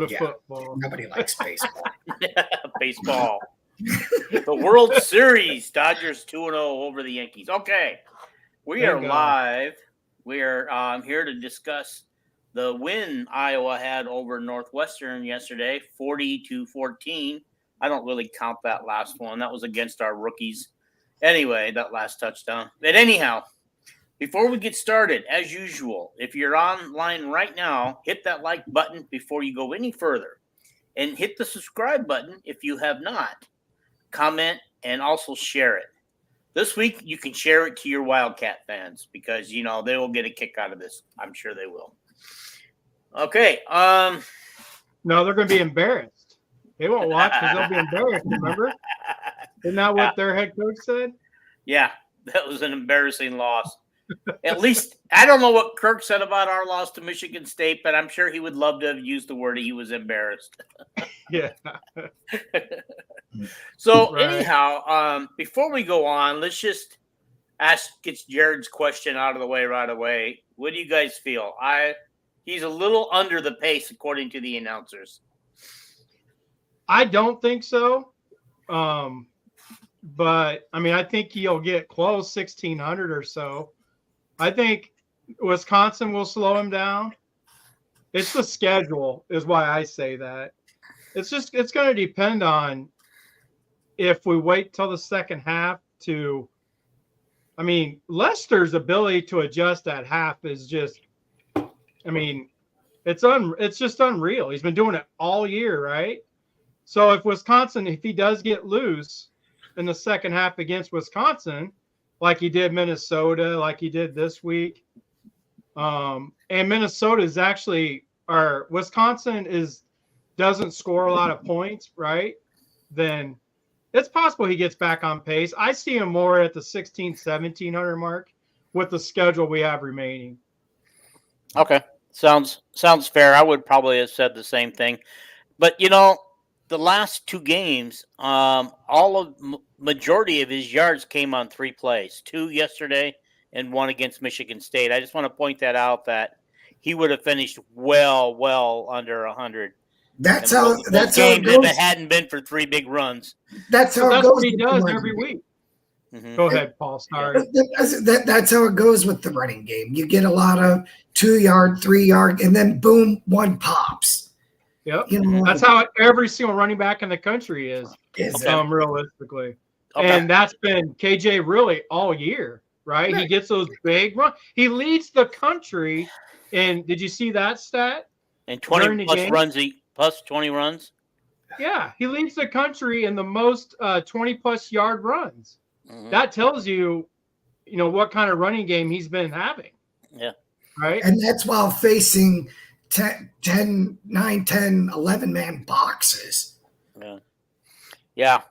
Yeah, football. Nobody likes baseball. Baseball. The World Series. Dodgers 2-0 over the Yankees. Okay. We Thank are God. live. We are here to discuss the win Iowa had over Northwestern yesterday, 40-14. I don't really count that last one. That was against our rookies. Anyway, that last touchdown. But anyhow, before we get started, as usual, if you're online right now, hit that like button before you go any further. And hit the subscribe button if you have not. Comment and also share it. This week, you can share it to your Wildcat fans because, they will get a kick out of this. I'm sure they will. Okay. No, they're going to be embarrassed. They won't watch because they'll be embarrassed, remember? Isn't that what their head coach said? Yeah, that was an embarrassing loss. At least, I don't know what Kirk said about our loss to Michigan State, but I'm sure he would love to have used the word he was embarrassed. Yeah. So Right. anyhow, before we go on, let's just get Jared's question out of the way right away. What do you guys feel? He's a little under the pace according to the announcers. I don't think so. But I think he'll get close, 1,600 or so. I think Wisconsin will slow him down. It's the schedule is why I say that. It's going to depend on if we wait till the second half to. Leicester's ability to adjust at half is just. It's just unreal. He's been doing it all year, right? So if he does get loose in the second half against Wisconsin, like he did Minnesota, like he did this week, and Minnesota is actually, or Wisconsin doesn't score a lot of points, right? Then it's possible he gets back on pace. I see him more at the 1,700 mark with the schedule we have remaining. Okay. Sounds fair. I would probably have said the same thing. But, the last two games, majority of his yards came on 3 plays, 2 yesterday and 1 against Michigan State. I just want to point that out that he would have finished well under 100. That's how it goes. If it hadn't been for 3 big runs. That's how it goes. That's what he does every week. Mm-hmm. Go ahead, Paul. Sorry. That's how it goes with the running game. You get a lot of 2-yard, 3-yard, and then boom, 1 pops. Yep. That's how every single running back in the country is realistically. Okay. And that's been KJ really all year, right? He gets those big runs. He leads the country. And did you see that stat? And 20 plus 20 runs? Yeah, he leads the country in the most 20-plus yard runs. Mm-hmm. That tells you, what kind of running game he's been having. Yeah. Right? And that's while facing 9, 10, 11-man boxes. Yeah.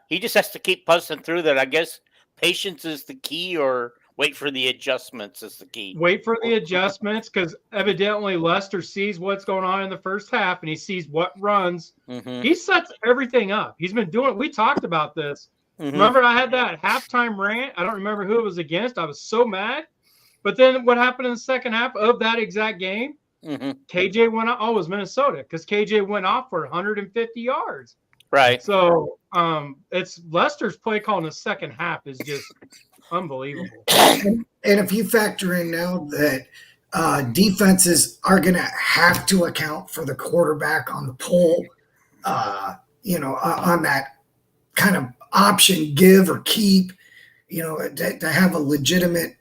He just has to keep pushing through that. I guess patience is the key, or wait for the adjustments is the key. Wait for the adjustments, because evidently Leicester sees what's going on in the first half, and he sees what runs. Mm-hmm. He sets everything up. He's been doing it. We talked about this. Mm-hmm. Remember I had that halftime rant? I don't remember who it was against. I was so mad. But then what happened in the second half of that exact game? Mm-hmm. KJ went off. Oh, it was Minnesota, because KJ went off for 150 yards. Right. So it's Leicester's play call in the second half is just unbelievable. And if you factor in now that defenses are going to have to account for the quarterback on the pole, on that kind of option give or keep, to have a legitimate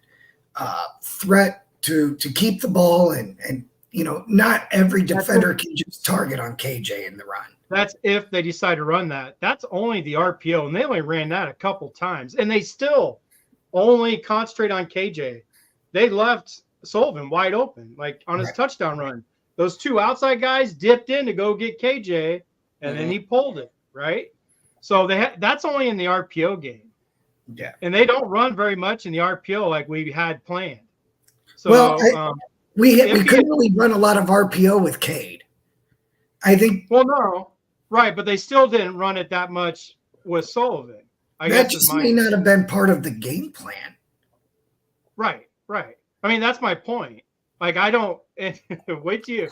threat to keep the ball and not every defender can just target on KJ in the run. That's if they decide to run that. That's only the RPO, and they only ran that a couple times, and they still only concentrate on KJ. They left Sullivan wide open, like on his touchdown run. Those 2 outside guys dipped in to go get KJ, and then he pulled it, right? So that's only in the RPO game. Yeah. And they don't run very much in the RPO like we had planned. So we couldn't really run a lot of RPO with Cade. I think. Well, no. Right, but they still didn't run it that much with Sullivan. That just may not have been part of the game plan. Right. That's my point. Like, I don't – wait till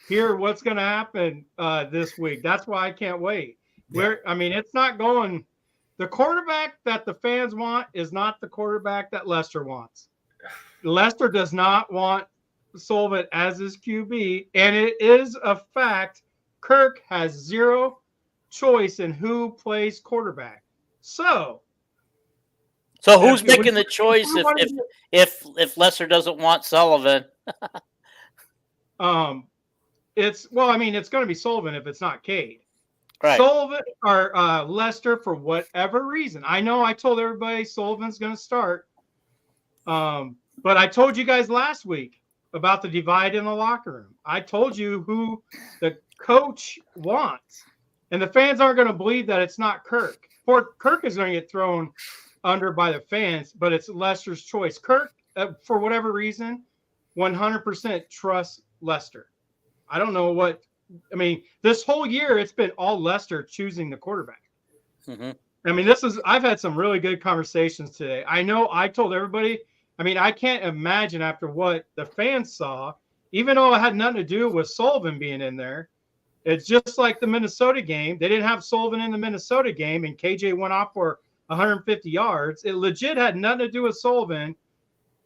hear what's going to happen this week. That's why I can't wait. It's not going. The quarterback that the fans want is not the quarterback that Lester wants. Lester does not want Sullivan as his QB, and it is a fact. Kirk has zero choice in who plays quarterback. So who's making the choice if Lester doesn't want Sullivan? It's going to be Sullivan if it's not Cade. Right. Sullivan or Lester, for whatever reason. I know I told everybody Sullivan's going to start. But I told you guys last week about the divide in the locker room. I told you who the coach wants. And the fans aren't going to believe that it's not Kirk. Kirk is going to get thrown under by the fans, but it's Lester's choice. Kirk, for whatever reason, 100% trusts Lester. I don't know what – this whole year it's been all Lester choosing the quarterback. Mm-hmm. I've had some really good conversations today. I know I told everybody – I can't imagine after what the fans saw, even though it had nothing to do with Sullivan being in there. It's just like the Minnesota game. They didn't have Sullivan in the Minnesota game, and KJ went off for 150 yards. It legit had nothing to do with Sullivan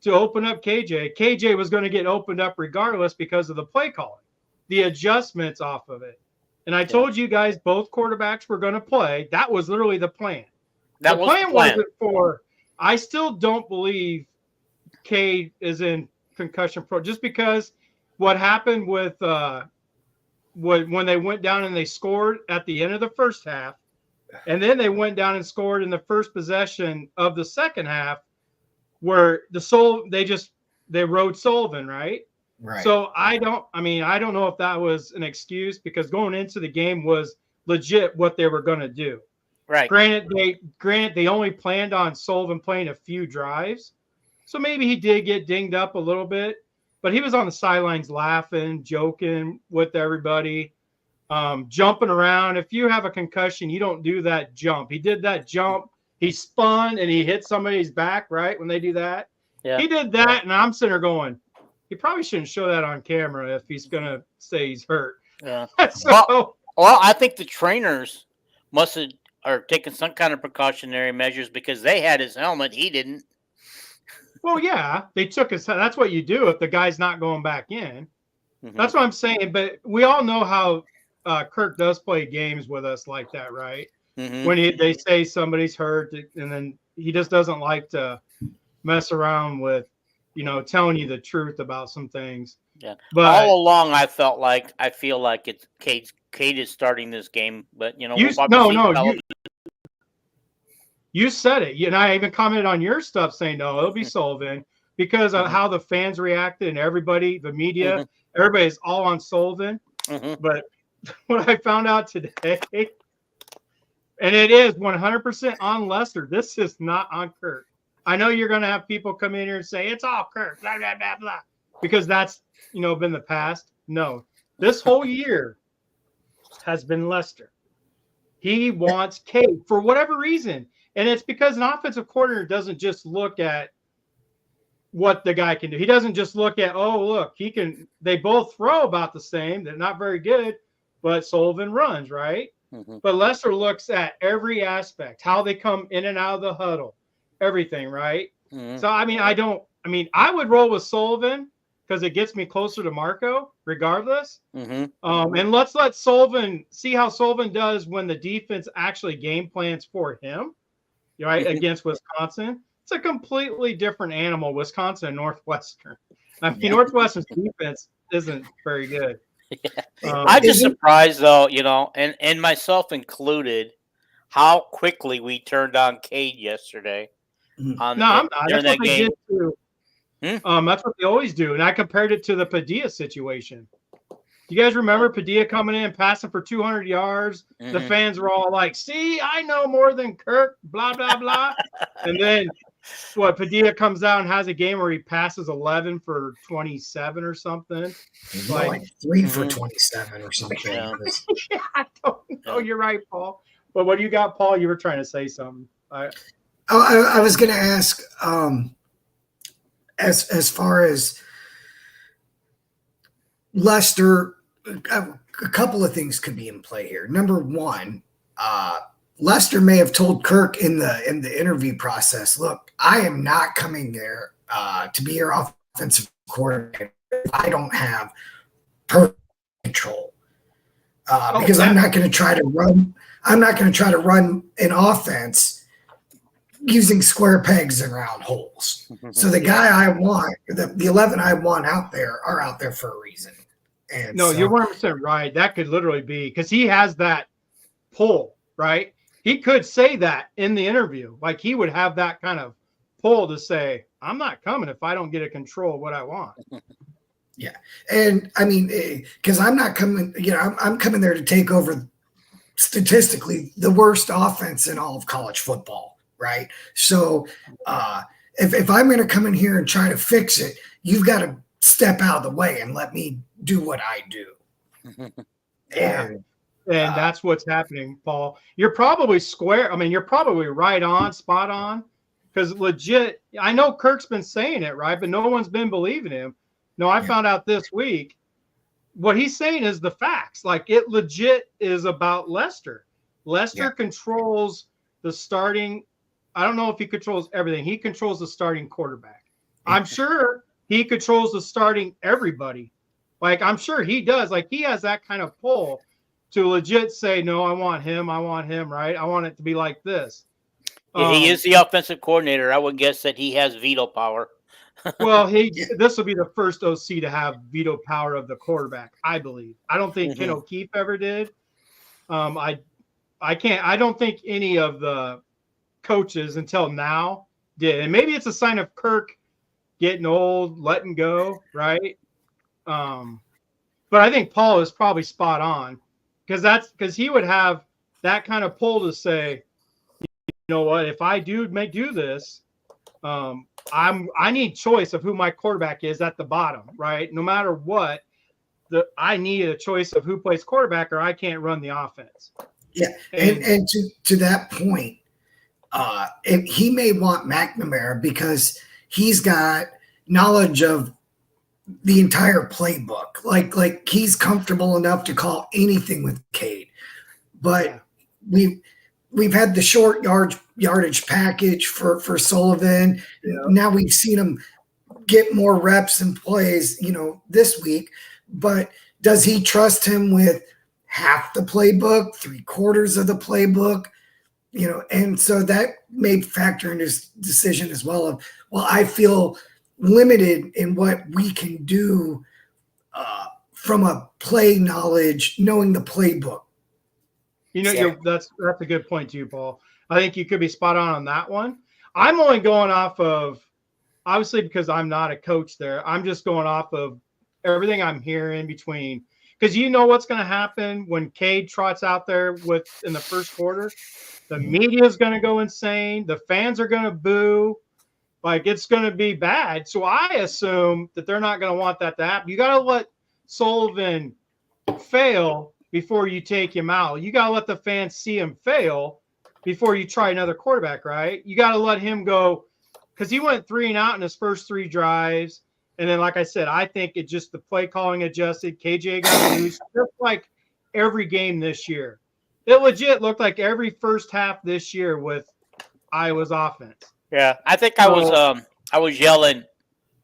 to open up KJ. KJ was going to get opened up regardless because of the play calling, the adjustments off of it. And I told you guys both quarterbacks were going to play. That was literally the plan. The plan wasn't for – I still don't believe – Cade is in concussion pro just because what happened with when they went down and they scored at the end of the first half, and then they went down and scored in the first possession of the second half, where they rode Sullivan, right? Right. So I don't know if that was an excuse, because going into the game was legit what they were going to do. Right. Granted, they only planned on Sullivan playing a few drives. So maybe he did get dinged up a little bit, but he was on the sidelines laughing, joking with everybody, jumping around. If you have a concussion, you don't do that jump. He did that jump. He spun and he hit somebody's back, right, when they do that. Yeah. He did that, and I'm sitting there going, he probably shouldn't show that on camera if he's going to say he's hurt. Yeah. Well, I think the trainers are taking some kind of precautionary measures because they had his helmet. He didn't. Well, yeah, they took his. That's what you do if the guy's not going back in. Mm-hmm. That's what I'm saying. But we all know how Kirk does play games with us like that, right? Mm-hmm. When they say somebody's hurt, and then he just doesn't like to mess around with, telling you the truth about some things. Yeah. But all along, I feel like it's Cade is starting this game, but you said it. And I even commented on your stuff saying, no, it'll be Sullivan, because of how the fans reacted and everybody, the media, everybody's all on Sullivan. Mm-hmm. But what I found out today, and it is 100% on Lester, this is not on Kirk. I know you're going to have people come in here and say, it's all Kirk, blah, blah, blah, blah, because that's, been the past. No, this whole year has been Lester. He wants Cade for whatever reason. And it's because an offensive coordinator doesn't just look at what the guy can do. He doesn't just look at, they both throw about the same. They're not very good, but Sullivan runs, right? Mm-hmm. But Lester looks at every aspect, how they come in and out of the huddle, everything, right? Mm-hmm. So, I would roll with Sullivan because it gets me closer to Marco regardless. Mm-hmm. And let's let Sullivan see how Sullivan does when the defense actually game plans for him. Right, against Wisconsin. It's a completely different animal, Wisconsin and Northwestern. Northwestern's defense isn't very good. Yeah. I'm just surprised, though, and myself included, how quickly we turned on Cade yesterday. I'm not. That's what they did too. That's what they always do. And I compared it to the Padilla situation. You guys remember Padilla coming in, passing for 200 yards? Mm-hmm. The fans were all like, see, I know more than Kirk, blah, blah, blah. And then Padilla comes out and has a game where he passes 11 for 27 or something. Like 3 for 27 or something. Yeah, I don't know. You're right, Paul. But what do you got, Paul? You were trying to say something. I was going to ask, as far as Lester a couple of things could be in play here. Number one, Lester may have told Kirk in the interview process, look, I am not coming there to be your offensive coordinator if I don't have perfect control. Because I'm not going to try to run. I'm not going to try to run an offense using square pegs and round holes. So the guy I want, the 11 I want out there are out there for a reason. And no, you're 100% right. That could literally be because he has that pull, right? He could say that in the interview. Like he would have that kind of pull to say, I'm not coming if I don't get a control of what I want. Yeah. And I mean, because I'm not coming, I'm coming there to take over statistically the worst offense in all of college football, right? So if I'm going to come in here and try to fix it, you've got to step out of the way and let me do what I do. And that's what's happening, Paul. You're probably square. I mean, you're probably right on, spot on. Because legit, I know Kirk's been saying it, right? But no one's been believing him. No, I found out this week what he's saying is the facts. Like it legit is about Lester. Lester controls the starting. I don't know if he controls everything. He controls the starting quarterback. I'm sure he controls the starting everybody. Like I'm sure he does. Like he has that kind of pull to legit say, no, I want him, right? I want it to be like this. Yeah, he is the offensive coordinator. I would guess that he has veto power. Well, this will be the first OC to have veto power of the quarterback, I believe. I don't think Ken O'Keefe ever did. I don't think any of the coaches until now did. And maybe it's a sign of Kirk getting old, letting go, right? But I think Paul is probably spot on because he would have that kind of pull to say, you know what, if I do this, I need choice of who my quarterback is at the bottom, right? No matter what, I need a choice of who plays quarterback or I can't run the offense. Yeah, and to that point, he may want McNamara because he's got knowledge of the entire playbook. Like he's comfortable enough to call anything with Cade. But we've had the short yardage package for Sullivan. Yeah. Now we've seen him get more reps and plays, this week. But does he trust him with half the playbook, 3/4 of the playbook? And so that may factor in his decision as well of, well, I feel limited in what we can do from a play knowledge, knowing the playbook. That's a good point too, Paul. I think you could be spot on that one. I'm only going off of, obviously, because I'm not a coach there. I'm just going off of everything I'm hearing between, because you know what's going to happen when Cade trots out there in the first quarter. The media is going to go insane. The fans are going to boo. Like it's going to be bad. So I assume that they're not going to want that to happen. You got to let Sullivan fail before you take him out. You got to let the fans see him fail before you try another quarterback, right? You got to let him go because he went 3 and out in his first 3 drives. And then, like I said, I think it just the play calling adjusted. KJ got loose, just like every game this year. It legit looked like every first half this year with Iowa's offense. Yeah, I think I was yelling,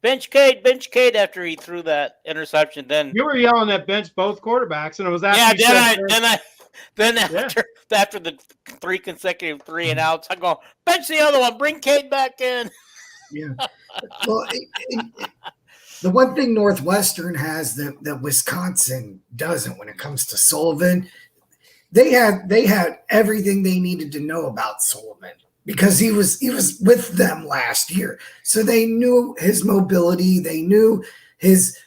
bench Cade after he threw that interception. Then you were yelling at bench both quarterbacks, and it was after. After the 3 consecutive 3 and outs, I go bench the other one, bring Cade back in. Yeah. Well, the one thing Northwestern has that Wisconsin doesn't when it comes to Sullivan, they had everything they needed to know about Sullivan because he was with them last year. So they knew his mobility, they knew his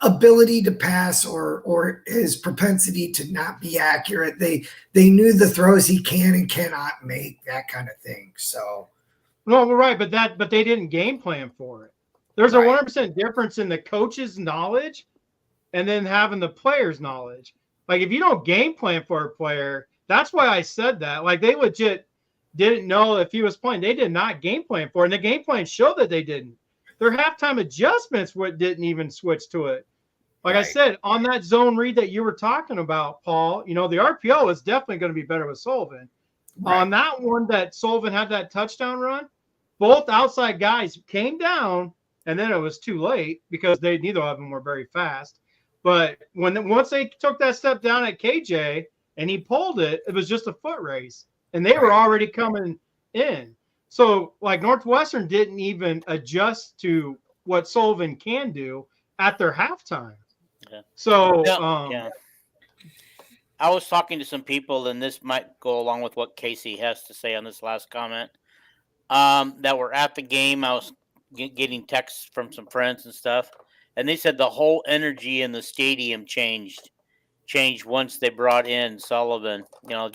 ability to pass or his propensity to not be accurate. They knew the throws he can and cannot make, that kind of thing. So no, right, but they didn't game plan for it. There's a 100% difference in the coach's knowledge and then having the player's knowledge. Like if you don't game plan for a player, that's why I said that. Like they legit didn't know if he was playing. They did not game plan for it. And the game plan showed that they didn't. Their halftime adjustments didn't even switch to it. Like I said, on that zone read that you were talking about, Paul, the RPO is definitely going to be better with Sullivan. Right. On that one that Sullivan had that touchdown run, both outside guys came down, and then it was too late because neither of them were very fast. But once they took that step down at KJ and he pulled it, it was just a foot race, and they were already coming in. So like Northwestern didn't even adjust to what Sullivan can do at their halftime. Yeah. So I was talking to some people, and this might go along with what Casey has to say on this last comment. That were at the game. I was getting texts from some friends and stuff, and they said the whole energy in the stadium changed once they brought in Sullivan.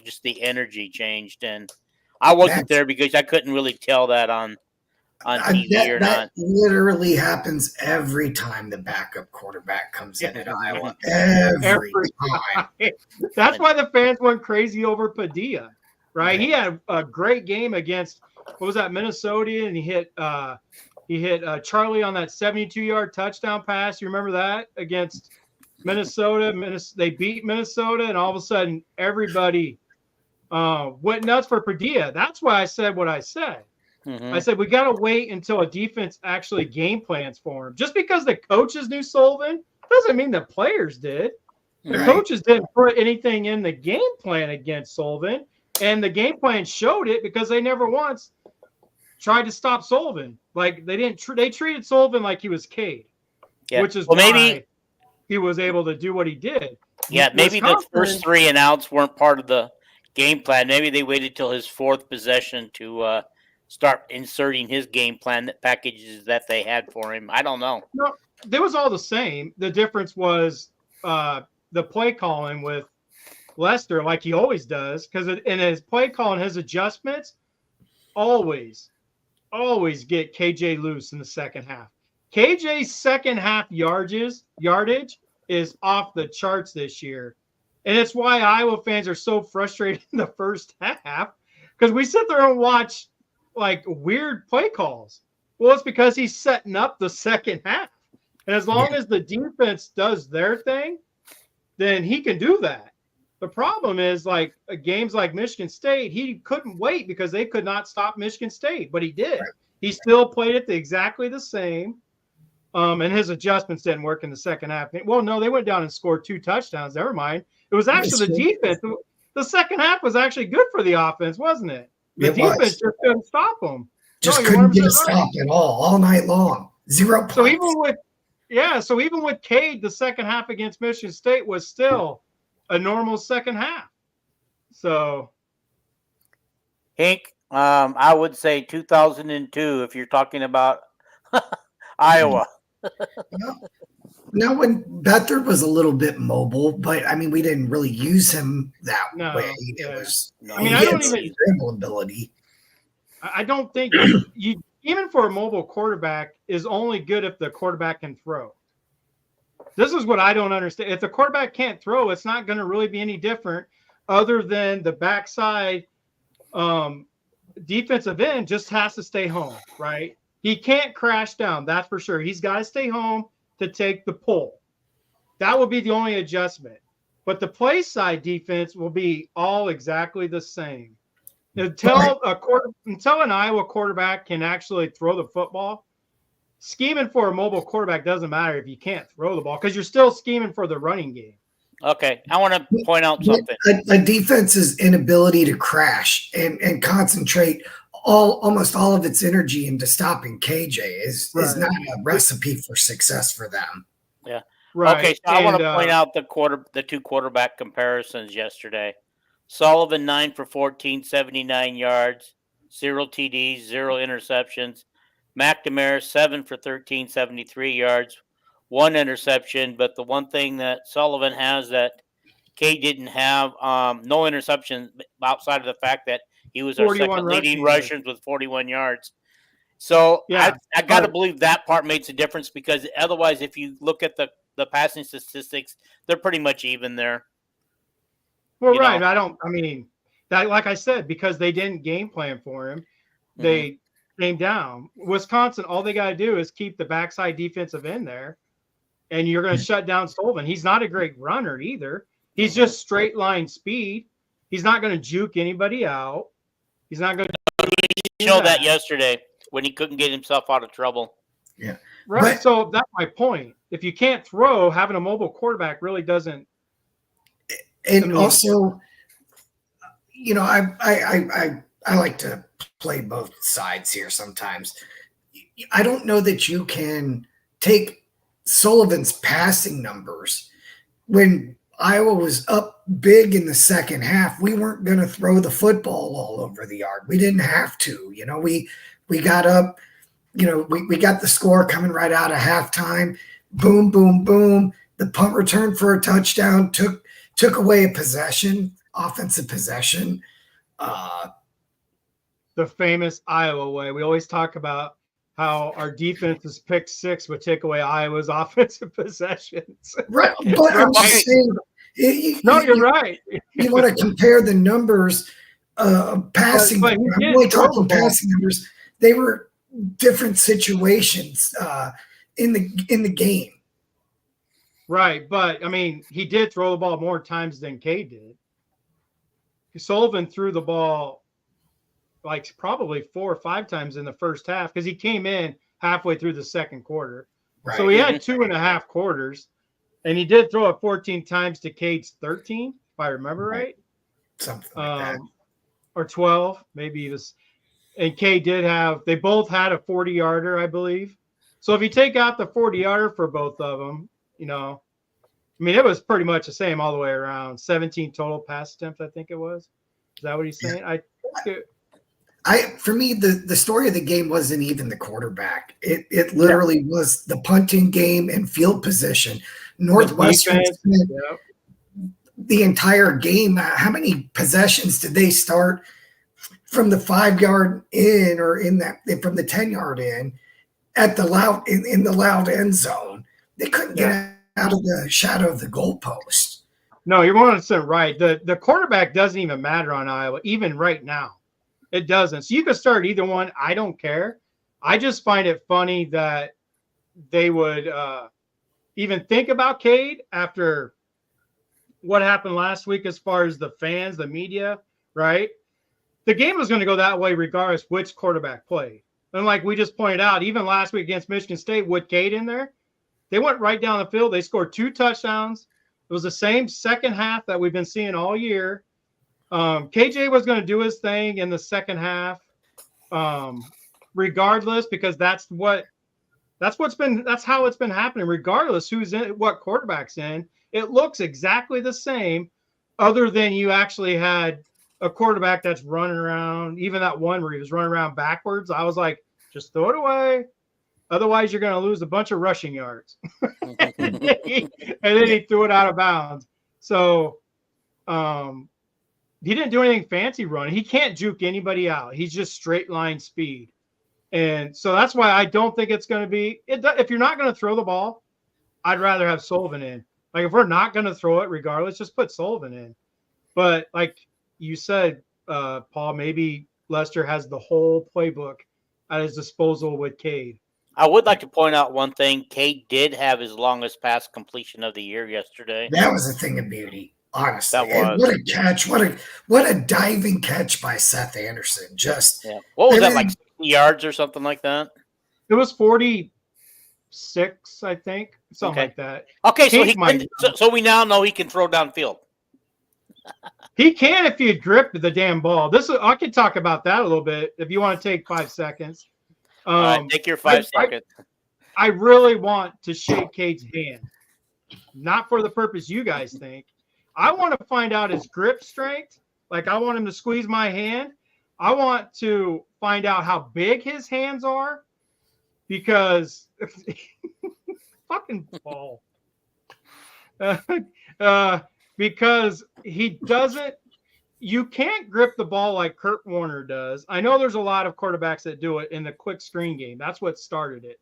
Just the energy changed, and I wasn't there because I couldn't really tell that on TV or not. That literally happens every time the backup quarterback comes in at Iowa. Every time. That's why the fans went crazy over Padilla, right? He had a great game against Minnesota, and he hit Charlie on that 72-yard touchdown pass. You remember that against Minnesota? They beat Minnesota, and all of a sudden everybody went nuts for Padilla. That's why I said what I said. I said, we got to wait until a defense actually game plans for him. Just because the coaches knew Sullivan doesn't mean the players did. The coaches didn't put anything in the game plan against Sullivan, and the game plan showed it because they never once tried to stop Sullivan. Like they didn't. They treated Sullivan like he was Cade, which is why he was able to do what he did. Yeah, maybe the first 3 and outs weren't part of the game plan. Maybe they waited till his 4th possession to start inserting his game plan packages that they had for him. I don't know. No, they was all the same. The difference was the play calling with Lester, like he always does, because in his play calling, his adjustments always get KJ loose in the second half. KJ's second half yardage is off the charts this year. And it's why Iowa fans are so frustrated in the first half, because we sit there and watch like weird play calls. Well, it's because he's setting up the second half. And as long as the defense does their thing, then he can do that. The problem is like games like Michigan State, he couldn't wait because they could not stop Michigan State, but he did. He still played it exactly the same. And his adjustments didn't work in the second half. Well, no, they went down and scored 2 touchdowns. Never mind. It was actually the defense. The second half was actually good for the offense, wasn't it? The defense just couldn't stop them. Just couldn't get a stop at all night long. 0 points. So even with Cade, the second half against Michigan State was still a normal second half. So, Hank, I would say 2002 if you're talking about Iowa. Now, when Beathard was a little bit mobile, but I mean, we didn't really use him that way. It was, I don't even dribble ability. I don't think you even for a mobile quarterback is only good if the quarterback can throw. This is what I don't understand. If the quarterback can't throw, it's not going to really be any different, other than the backside defensive end just has to stay home, right? He can't crash down, that's for sure. He's got to stay home to take the pull. That will be the only adjustment. But the play side defense will be all exactly the same. Until an Iowa quarterback can actually throw the football, scheming for a mobile quarterback doesn't matter if you can't throw the ball because you're still scheming for the running game. Okay, I want to point out something. A defense's inability to crash and concentrate almost all of its energy into stopping KJ is not a recipe for success for them. Yeah. Right. Okay, so I want to point out the 2 quarterback comparisons yesterday. Sullivan 9 for 14, 79 yards, 0 TDs, 0 interceptions. McNamara 7 for 13, 73 yards, 1 interception. But the one thing that Sullivan has that Cade didn't have, no interception outside of the fact that he was our second leading rushers with 41 yards. So I got to believe that part makes a difference because otherwise, if you look at the passing statistics, they're pretty much even there. Well, right. Like I said, because they didn't game plan for him, they came down. Wisconsin, all they got to do is keep the backside defensive end there, and you're going to shut down Sullivan. He's not a great runner either. He's just straight line speed. He's not going to juke anybody out. He's not going to show that yesterday when he couldn't get himself out of trouble. Yeah. Right. So that's my point. If you can't throw, having a mobile quarterback really doesn't. And also, you know, I like to play both sides here sometimes. I don't know that you can take Sullivan's passing numbers. When Iowa was up big in the second half, we weren't going to throw the football all over the yard. We didn't have to. You know, we got up, you know, we got the score coming right out of halftime. Boom, boom, boom. The punt return for a touchdown took away a possession, offensive possession. The famous Iowa way. We always talk about how our defense's pick six would take away Iowa's offensive possessions. Right. But I'm just saying. You're right. You want to compare the numbers of passing. I'm only talking passing numbers. They were different situations in the game. Right, but I mean, he did throw the ball more times than Cade did. Sullivan threw the ball like probably 4 or 5 times in the first half because he came in halfway through the second quarter. Right. So he had 2.5 quarters, and he did throw it 14 times to Cade's 13, if I remember right. Something like that. Or 12, maybe it was. And Cade did they both had a 40-yarder, I believe. So if you take out the 40-yarder for both of them, you know, I mean, it was pretty much the same all the way around. 17 total pass attempts, I think it was. Is that what he's saying? Yeah. For me, the story of the game wasn't even the quarterback. It literally was the punting game and field position. Northwestern spent the entire game. How many possessions did they start from the 5-yard in or from the 10-yard in at the in the loud end zone? They couldn't get out of the shadow of the goalpost. No, you're 100% right. The quarterback doesn't even matter on Iowa, even right now. It doesn't. So you could start either one. I don't care. I just find it funny that they would even think about Cade after what happened last week as far as the fans, the media, right? The game was going to go that way regardless which quarterback played. And like we just pointed out, even last week against Michigan State with Cade in there, they went right down the field. They scored 2 touchdowns. It was the same second half that we've been seeing all year. KJ was going to do his thing in the second half, regardless, because that's how it's been happening. Regardless who's in, what quarterback's in, it looks exactly the same, other than you actually had a quarterback that's running around. Even that one where he was running around backwards, I was like, just throw it away. Otherwise, you're going to lose a bunch of rushing yards. and then he threw it out of bounds. So he didn't do anything fancy running. He can't juke anybody out. He's just straight line speed. And so that's why I don't think it's going to be – if you're not going to throw the ball, I'd rather have Sullivan in. Like, if we're not going to throw it regardless, just put Sullivan in. But like you said, Paul, maybe Lester has the whole playbook at his disposal with Cade. I would like to point out one thing. Cade did have his longest pass completion of the year yesterday. That was a thing of beauty, honestly. That was. What a catch. What a diving catch by Seth Anderson. What was that, like 60 yards or something like that? It was 46, I think. Something like that. Okay, so we now know he can throw downfield. He can if you grip the damn ball. I could talk about that a little bit if you want to take 5 seconds. All right, take your 5 seconds. I really want to shake Cade's hand, not for the purpose you guys think. I want to find out his grip strength. Like, I want him to squeeze my hand. I want to find out how big his hands are, because fucking ball. Because he doesn't. You can't grip the ball like Kurt Warner does. I know there's a lot of quarterbacks that do it in the quick screen game. That's what started it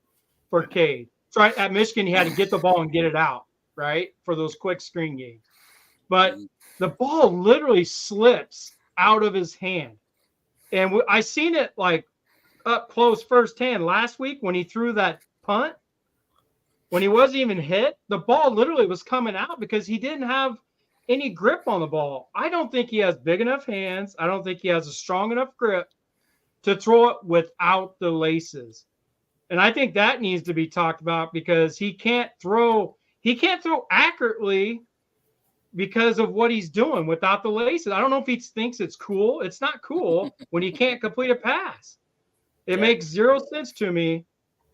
for Cade. So at Michigan, he had to get the ball and get it out, right, for those quick screen games. But the ball literally slips out of his hand. And I seen it like up close firsthand last week when he threw that punt. when he wasn't even hit, the ball literally was coming out because he didn't have any grip on the ball. I don't think he has big enough hands. I don't think he has a strong enough grip to throw it without the laces. And I think that needs to be talked about because he can't throw accurately because of what he's doing without the laces. I don't know if he thinks it's cool. It's not cool when he can't complete a pass. It makes zero sense to me.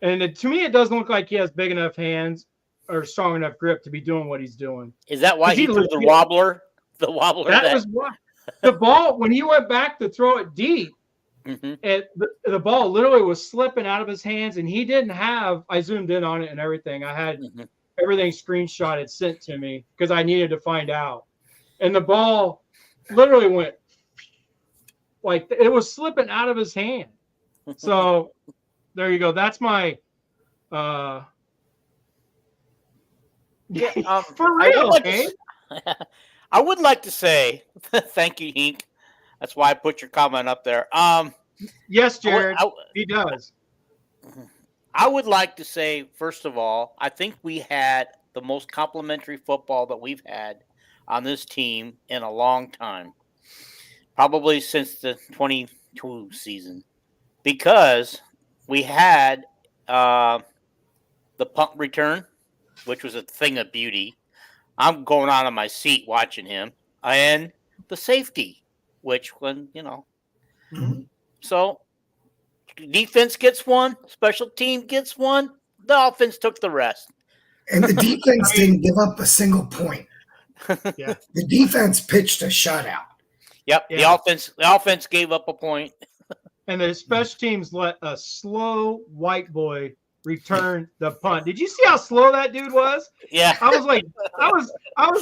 And to me, it doesn't look like he has big enough hands or strong enough grip to be doing what he's doing. Is that why he threw the wobbler? The wobbler. That was why. The ball, when he went back to throw it deep, the ball literally was slipping out of his hands, and he didn't have. I zoomed in on it and everything. I had everything screenshotted sent to me because I needed to find out. And the ball literally went like it was slipping out of his hand. So there you go. That's my for real. I would like to say thank you, Hink. That's why I put your comment up there. Yes, Jared, he does. I would like to say, first of all, I think we had the most complimentary football that we've had on this team in a long time, probably since the 22 season, because we had the punt return, which was a thing of beauty. I'm going out of my seat watching him, and the safety, which when so defense gets one, special team gets one, the offense took the rest. And the defense didn't give up a single point. Yeah. The defense pitched a shutout. Yep. Yeah. The offense gave up a point. And the special teams let a slow white boy return the punt. Did you see how slow that dude was? Yeah. I was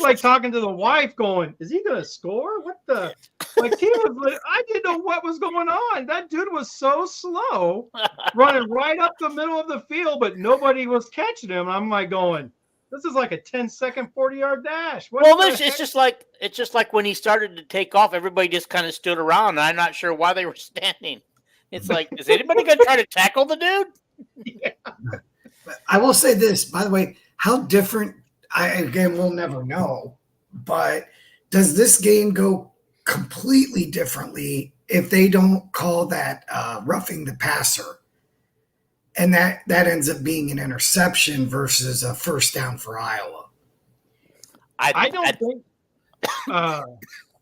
like talking to the wife going, is he going to score? What the? Like he was like, I didn't know what was going on. That dude was so slow running right up the middle of the field, but nobody was catching him. I'm like going, this is like a 10-second 40-yard dash. It's just like when he started to take off, everybody just kind of stood around, and I'm not sure why they were standing. It's like, is anybody going to try to tackle the dude? Yeah. I will say this, by the way, how different, we'll never know, but does this game go completely differently if they don't call that roughing the passer? And that ends up being an interception versus a first down for Iowa. I don't think,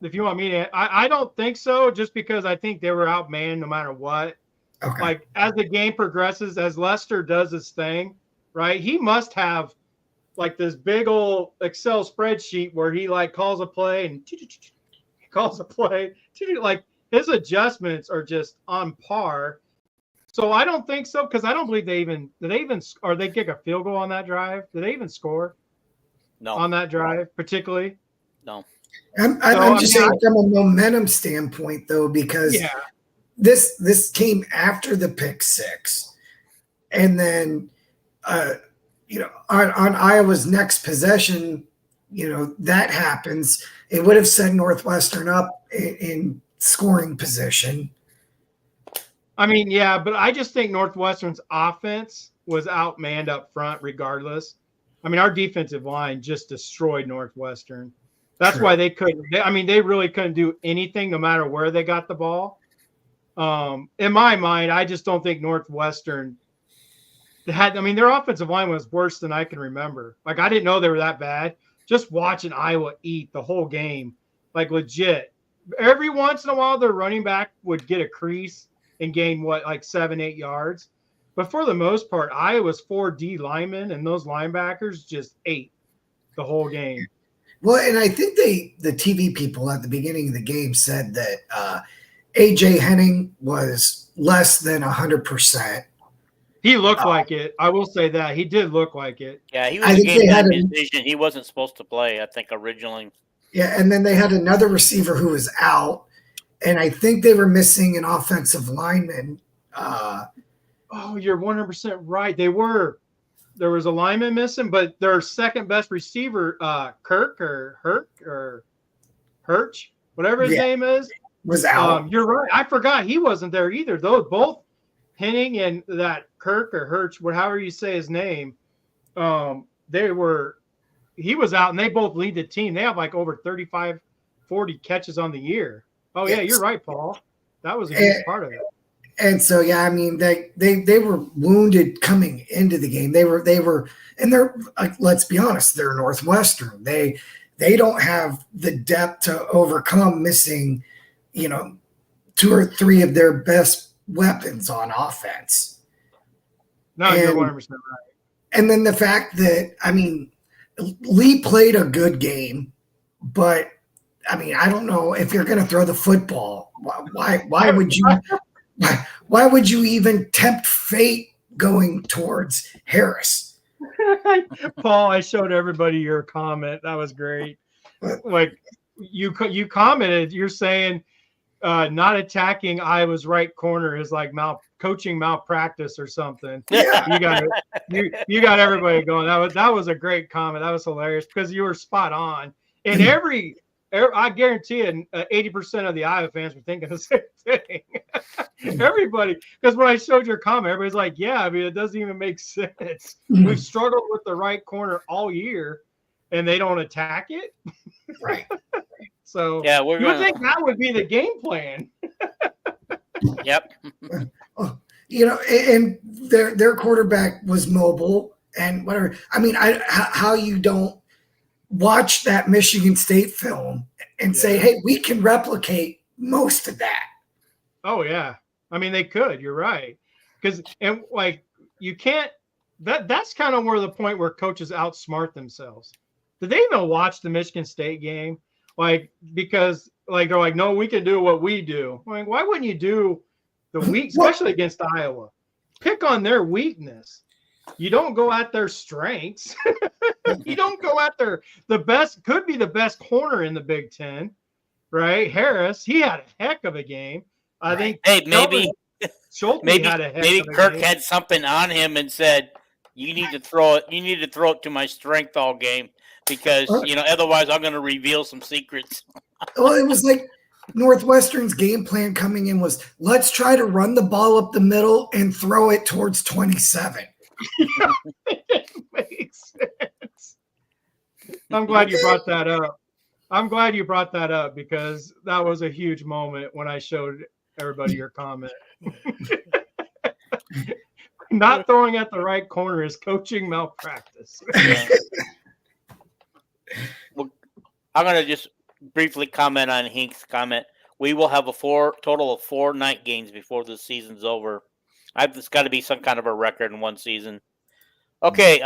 if you want me to, I don't think so, just because I think they were outmanned no matter what. Okay. Like as the game progresses, as Lester does his thing, right? He must have like this big old Excel spreadsheet where he like calls a play and calls a play. Like his adjustments are just on par. So I don't think so, because I don't believe they kick a field goal on that drive. Did they even score? No. On that drive, particularly? No. I'm just saying from a momentum standpoint, though, because this came after the pick six, and then on Iowa's next possession, that happens. It would have set Northwestern up in scoring position. I mean, yeah, but I just think Northwestern's offense was outmanned up front regardless. I mean, our defensive line just destroyed Northwestern. That's why they couldn't. They really couldn't do anything no matter where they got the ball. In my mind, I just don't think Northwestern their offensive line was worse than I can remember. Like, I didn't know they were that bad. Just watching Iowa eat the whole game, like legit. Every once in a while, their running back would get a crease and gain 7-8 yards. But for the most part, Iowa's 4 D linemen and those linebackers just ate the whole game. Well, and I think the TV people at the beginning of the game said that AJ Henning was less than 100%. He looked like it. I will say that. He did look like it. Yeah, he was game time decision. He wasn't supposed to play, I think, originally. Yeah, and then they had another receiver who was out, and I think they were missing an offensive lineman. Oh, you're 100% right. They were. There was a lineman missing, but their second best receiver, Kirk or Herc or Hirsch, whatever his name is, was out. You're right. I forgot he wasn't there either. Those both Henning and that Kirk or Hirsch, however you say his name, he was out and they both lead the team. They have like over 35, 40 catches on the year. Oh yeah, you're right, Paul. That was a huge part of it. And so, yeah, I mean, they were wounded coming into the game. They were, and they're let's be honest, they're Northwestern. They don't have the depth to overcome missing, 2 or 3 of their best weapons on offense. No, you're 100% right. And then the fact that, I mean, Lee played a good game, but I mean, I don't know if you're going to throw the football. Why would you? Why would you even tempt fate going towards Harris? Paul, I showed everybody your comment. That was great. Like you commented, you're saying not attacking Iowa's right corner is like coaching malpractice or something. Yeah. You got everybody going. That was a great comment. That was hilarious because you were spot on. And I guarantee you, 80% of the Iowa fans were thinking the same thing. Everybody, because when I showed your comment, everybody's like, "Yeah, I mean, it doesn't even make sense. We've struggled with the right corner all year, and they don't attack it." Right. So, yeah, you would think that would be the game plan. Yep. And their quarterback was mobile and whatever. I mean, how you don't watch that Michigan State film and say, hey, we can replicate most of that. Oh yeah. I mean, they could, you're right. You can't, that's kind of where the point where coaches outsmart themselves. Did they even watch the Michigan State game? Because they're like, no, we can do what we do. Like, why wouldn't you do the weak, especially against Iowa? Pick on their weakness. You don't go at their strengths. You don't go at the best, could be the best corner in the Big Ten, right? Harris, he had a heck of a game. I think. Hey, maybe had a heck maybe of a Kirk game. had something on him and said, "You need to throw it. You need to throw it to my strength all game because otherwise I'm going to reveal some secrets." Well, it was like Northwestern's game plan coming in was, let's try to run the ball up the middle and throw it towards 27. It makes sense. I'm glad you brought that up because that was a huge moment when I showed everybody your comment. Not throwing at the right corner is coaching malpractice. Well, I'm going to just briefly comment on Hink's comment. We will have a total of 4 night games before the season's over. It's got to be some kind of a record in one season. Okay. He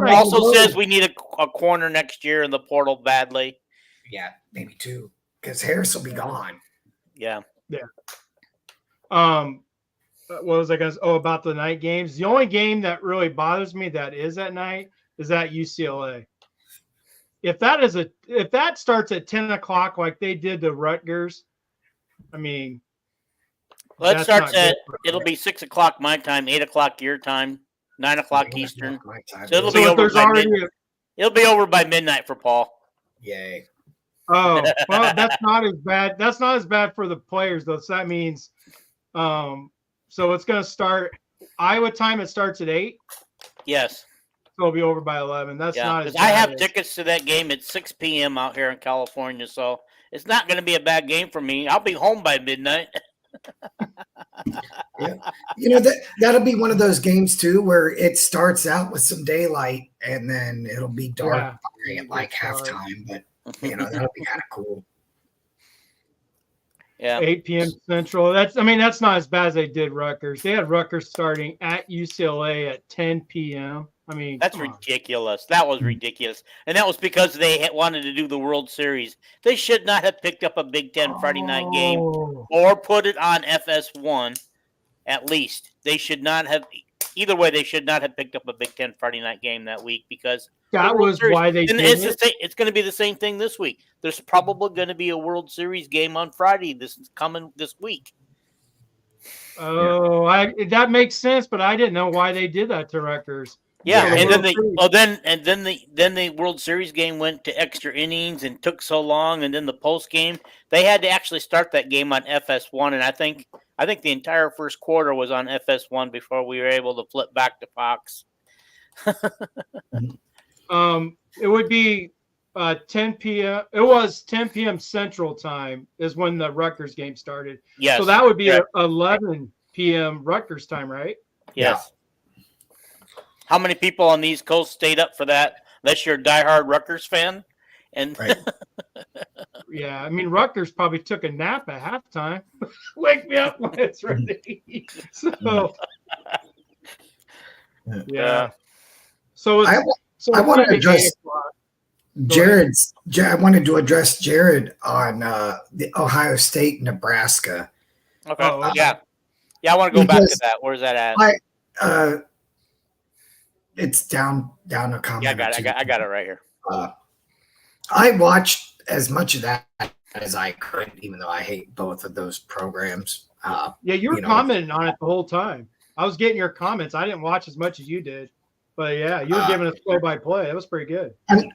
also says we need a corner next year in the portal badly. Yeah, maybe 2, because Harris will be gone. Yeah. Yeah. What was I going to say? Oh, about the night games. The only game that really bothers me that is at night is at UCLA. If that starts at 10 o'clock like they did to Rutgers, I mean, it'll be 6 o'clock my time, 8 o'clock your time, 9 o'clock Eastern. So it'll be over by midnight for Paul. Yay. Oh, well, that's not as bad. That's not as bad for the players though. So that means, so it's going to start Iowa time. It starts at 8. Yes. So it'll be over by 11. That's not as bad. I have tickets to that game at 6 p.m. out here in California, so it's not going to be a bad game for me. I'll be home by midnight. Yeah. That'll be one of those games too where it starts out with some daylight and then it'll be dark at like halftime, but that'll be kind of cool. Yeah. 8 p.m. Central. That's not as bad as they did Rutgers. They had Rutgers starting at UCLA at 10 p.m. I mean, that's ridiculous. That was ridiculous. And that was because they wanted to do the World Series. They should not have picked up a Big Ten Friday night game or put it on FS1 at least. They should not have. Either way, they should not have picked up a Big Ten Friday night game that week because that was why they did it. It's going to be the same thing this week. There's probably going to be a World Series game on Friday this week. Oh, that makes sense, but I didn't know why they did that to Rutgers. Yeah, and then the World Series game went to extra innings and took so long, and then the post game they had to actually start that game on FS1, and I think the entire first quarter was on FS1 before we were able to flip back to Fox. It would be 10 p.m. It was 10 p.m. Central Time is when the Rutgers game started. Yes. So that would be Yeah. 11 p.m. Rutgers time, right? Yes. Yeah. How many people on the East Coast stayed up for that? Unless you're a diehard Rutgers fan. And Right. Yeah, I mean, Rutgers probably took a nap at halftime. Wake me up when it's ready. So, yeah. So I want to address Jared's. I wanted to address Jared on the Ohio State, Nebraska. Okay. Yeah. I want to go back to that. Where's that at? It's down a comment. Yeah, I got it right here. I watched as much of that as I could, even though I hate both of those programs. You were commenting on it the whole time. I was getting your comments. I didn't watch as much as you did, but yeah, you were giving us play-by-play. That was pretty good. I mean,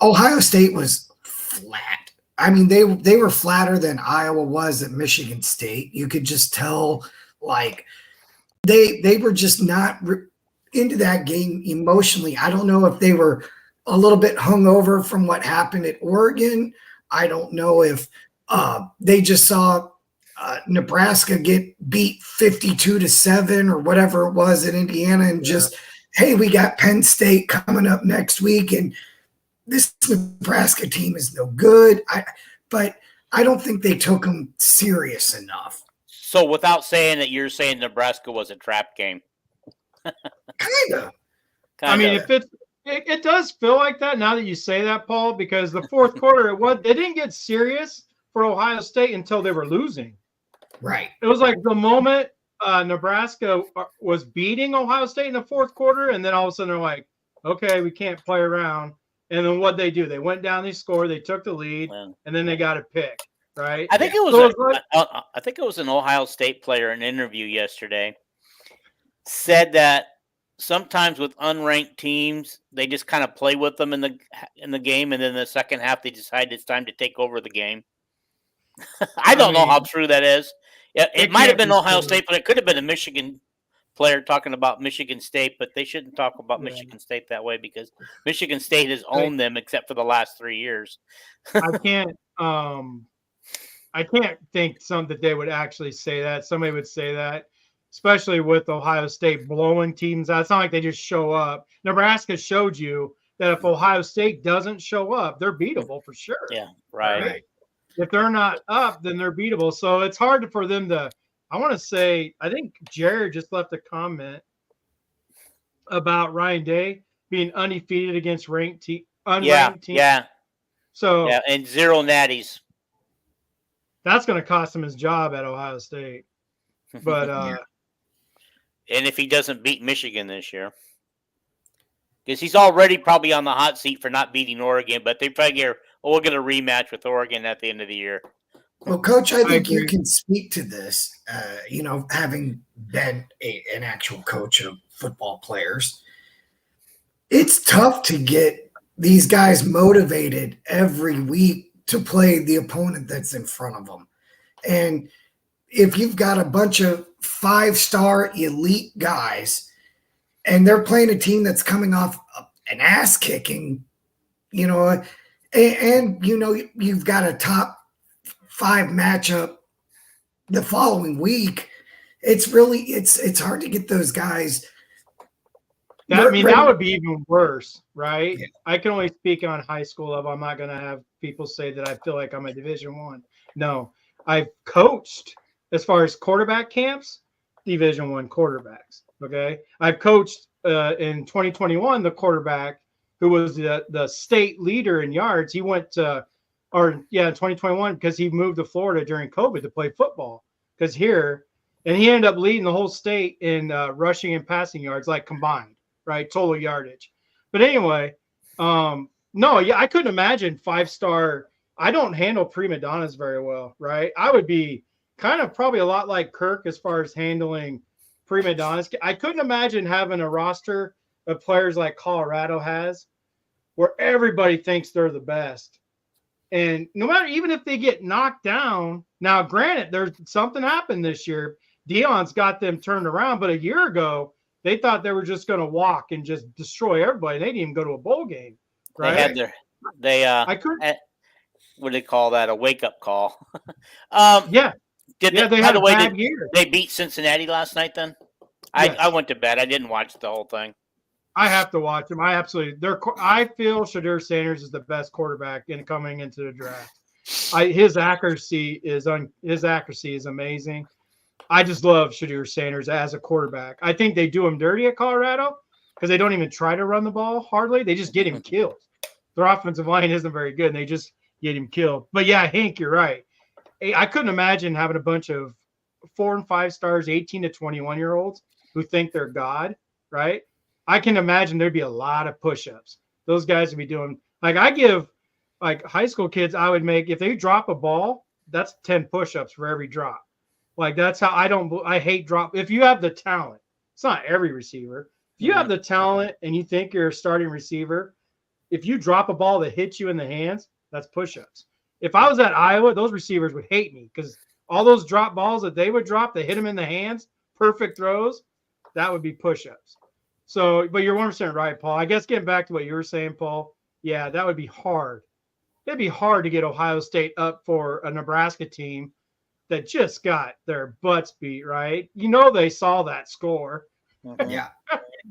Ohio State was flat. I mean, they were flatter than Iowa was at Michigan State. You could just tell, like, they were just not into that game emotionally. I don't know if they were a little bit hungover from what happened at Oregon. I don't know if they just saw Nebraska get beat 52-7 or whatever it was at Indiana, and just, hey, we got Penn State coming up next week, and this Nebraska team is no good. But I don't think they took them serious enough. So without saying that, you're saying Nebraska was a trap game. Kind of. I mean, if it does feel like that now that you say that, Paul, because the fourth quarter, they didn't get serious for Ohio State until they were losing. Right. It was like the moment Nebraska was beating Ohio State in the fourth quarter, and then all of a sudden they're like, okay, we can't play around. And then what'd they do? They went down, they scored, they took the lead, and then they got a pick, right? I think it was I think it was an Ohio State player in an interview yesterday said that sometimes with unranked teams, they just kind of play with them in the game, and then the second half they decide it's time to take over the game. I don't know how true that is. It might have been Ohio State, but it could have been a Michigan player talking about Michigan State, but they shouldn't talk about Michigan State that way because Michigan State has owned them except for the last 3 years. I can't think that they would actually say that. Somebody would say that, especially with Ohio State blowing teams out. It's not like they just show up. Nebraska showed you that if Ohio State doesn't show up, they're beatable for sure. Yeah, right. If they're not up, then they're beatable. So it's hard for them to – I want to say – I think Jared just left a comment about Ryan Day being undefeated against unranked teams. Yeah. So and 0 natties. That's going to cost him his job at Ohio State. But and if he doesn't beat Michigan this year, because he's already probably on the hot seat for not beating Oregon, but they figure, we'll get a rematch with Oregon at the end of the year. Well, Coach, I think you can speak to this, having been an actual coach of football players. It's tough to get these guys motivated every week to play the opponent that's in front of them. And if you've got a bunch of 5-star elite guys and they're playing a team that's coming off an ass kicking, you've got a top 5 matchup the following week, it's hard to get those guys. That would be even worse, right? Yeah. I can only speak on high school level. I'm not going to have people say that I feel like I'm a Division I. No, I've coached as far as quarterback camps, Division I quarterbacks. Okay, I've coached in 2021 the quarterback who was the state leader in yards. He went to, in 2021 because he moved to Florida during COVID to play football. Because and he ended up leading the whole state in rushing and passing yards, like combined, right? Total yardage. But anyway, I couldn't imagine 5-star. I don't handle prima donnas very well, right? I would be kind of probably a lot like Kirk as far as handling prima donnas. I couldn't imagine having a roster of players like Colorado has where everybody thinks they're the best. And no matter, even if they get knocked down, now granted, there's something happened this year. Deion's got them turned around, but a year ago, They thought they were just going to walk and just destroy everybody. They didn't even go to a bowl game, right? They had I couldn't. What do they call that? A wake up call. Yeah. They had by the a way, bad year. they beat Cincinnati last night? Then Yes. I went to bed. I didn't watch the whole thing. I have to watch them. I feel Shadur Sanders is the best quarterback coming into the draft. His accuracy is amazing. I just love Shadur Sanders as a quarterback. I think they do him dirty at Colorado because they don't even try to run the ball hardly. They just get him killed. Their offensive line isn't very good, and they just get him killed. But yeah, Hank, you're right. I couldn't imagine having a bunch of 4 and 5 stars, 18 to 21-year-olds who think they're God, right? I can imagine there'd be a lot of push-ups. Those guys would be doing I give high school kids, I would make, if they drop a ball, that's 10 push-ups for every drop. That's how I hate drop. If you have the talent, it's not every receiver. If you have the talent and you think you're a starting receiver, if you drop a ball that hits you in the hands, that's push-ups. If I was at Iowa, those receivers would hate me because all those drop balls that they would drop that hit them in the hands, perfect throws, that would be push-ups. So, but you're 100% right, Paul. I guess getting back to what you were saying, Paul, yeah, that would be hard. It'd be hard to get Ohio State up for a Nebraska team that just got their butts beat, right? They saw that score. Yeah.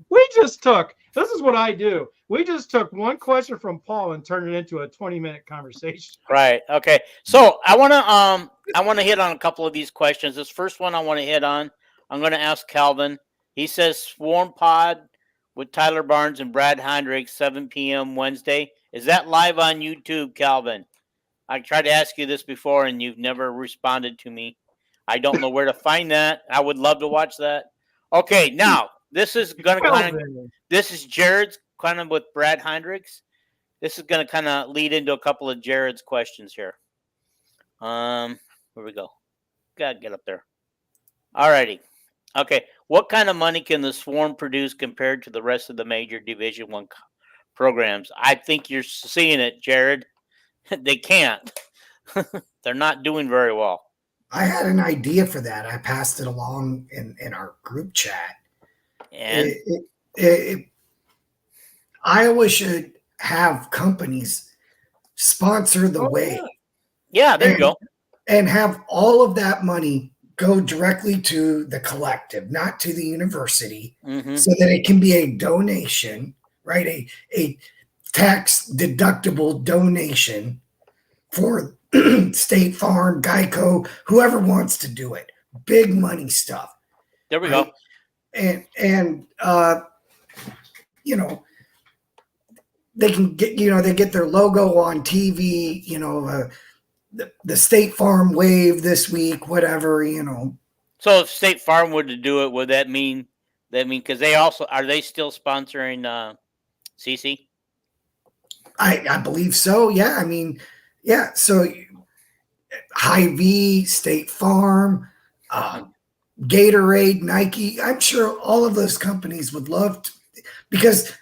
This is what I do. We just took one question from Paul and turned it into a 20-minute conversation. Right. Okay. So I want to hit on a couple of these questions. This first one I want to hit on, I'm going to ask Calvin. He says Swarm Pod with Tyler Barnes and Brad Heinrich, 7 p.m. Wednesday. Is that live on YouTube, Calvin? I tried to ask you this before, and you've never responded to me. I don't know where to find that. I would love to watch that. Okay, now this is going to this is Jared's kind of with Brad Heinrichs. This is going to kind of lead into a couple of Jared's questions here. Where we go? Gotta get up there. All righty. Okay, what kind of money can the Swarm produce compared to the rest of the major Division I programs? I think you're seeing it, Jared. They can't. They're not doing very well. I had an idea for that. I passed it along in our group chat. And Iowa should have companies sponsor the wave. Yeah, there you go. And have all of that money go directly to the collective, not to the university, so that it can be a donation, right? A tax deductible donation for State Farm, Geico, whoever wants to do it. Big money stuff. There we right? go. And they can get, they get their logo on TV, the State Farm wave this week, whatever, So if State Farm were to do it, would that mean because are they still sponsoring CC? I believe so. Yeah. I mean, yeah. So Hy-Vee, State Farm, Gatorade, Nike, I'm sure all of those companies would love to, because,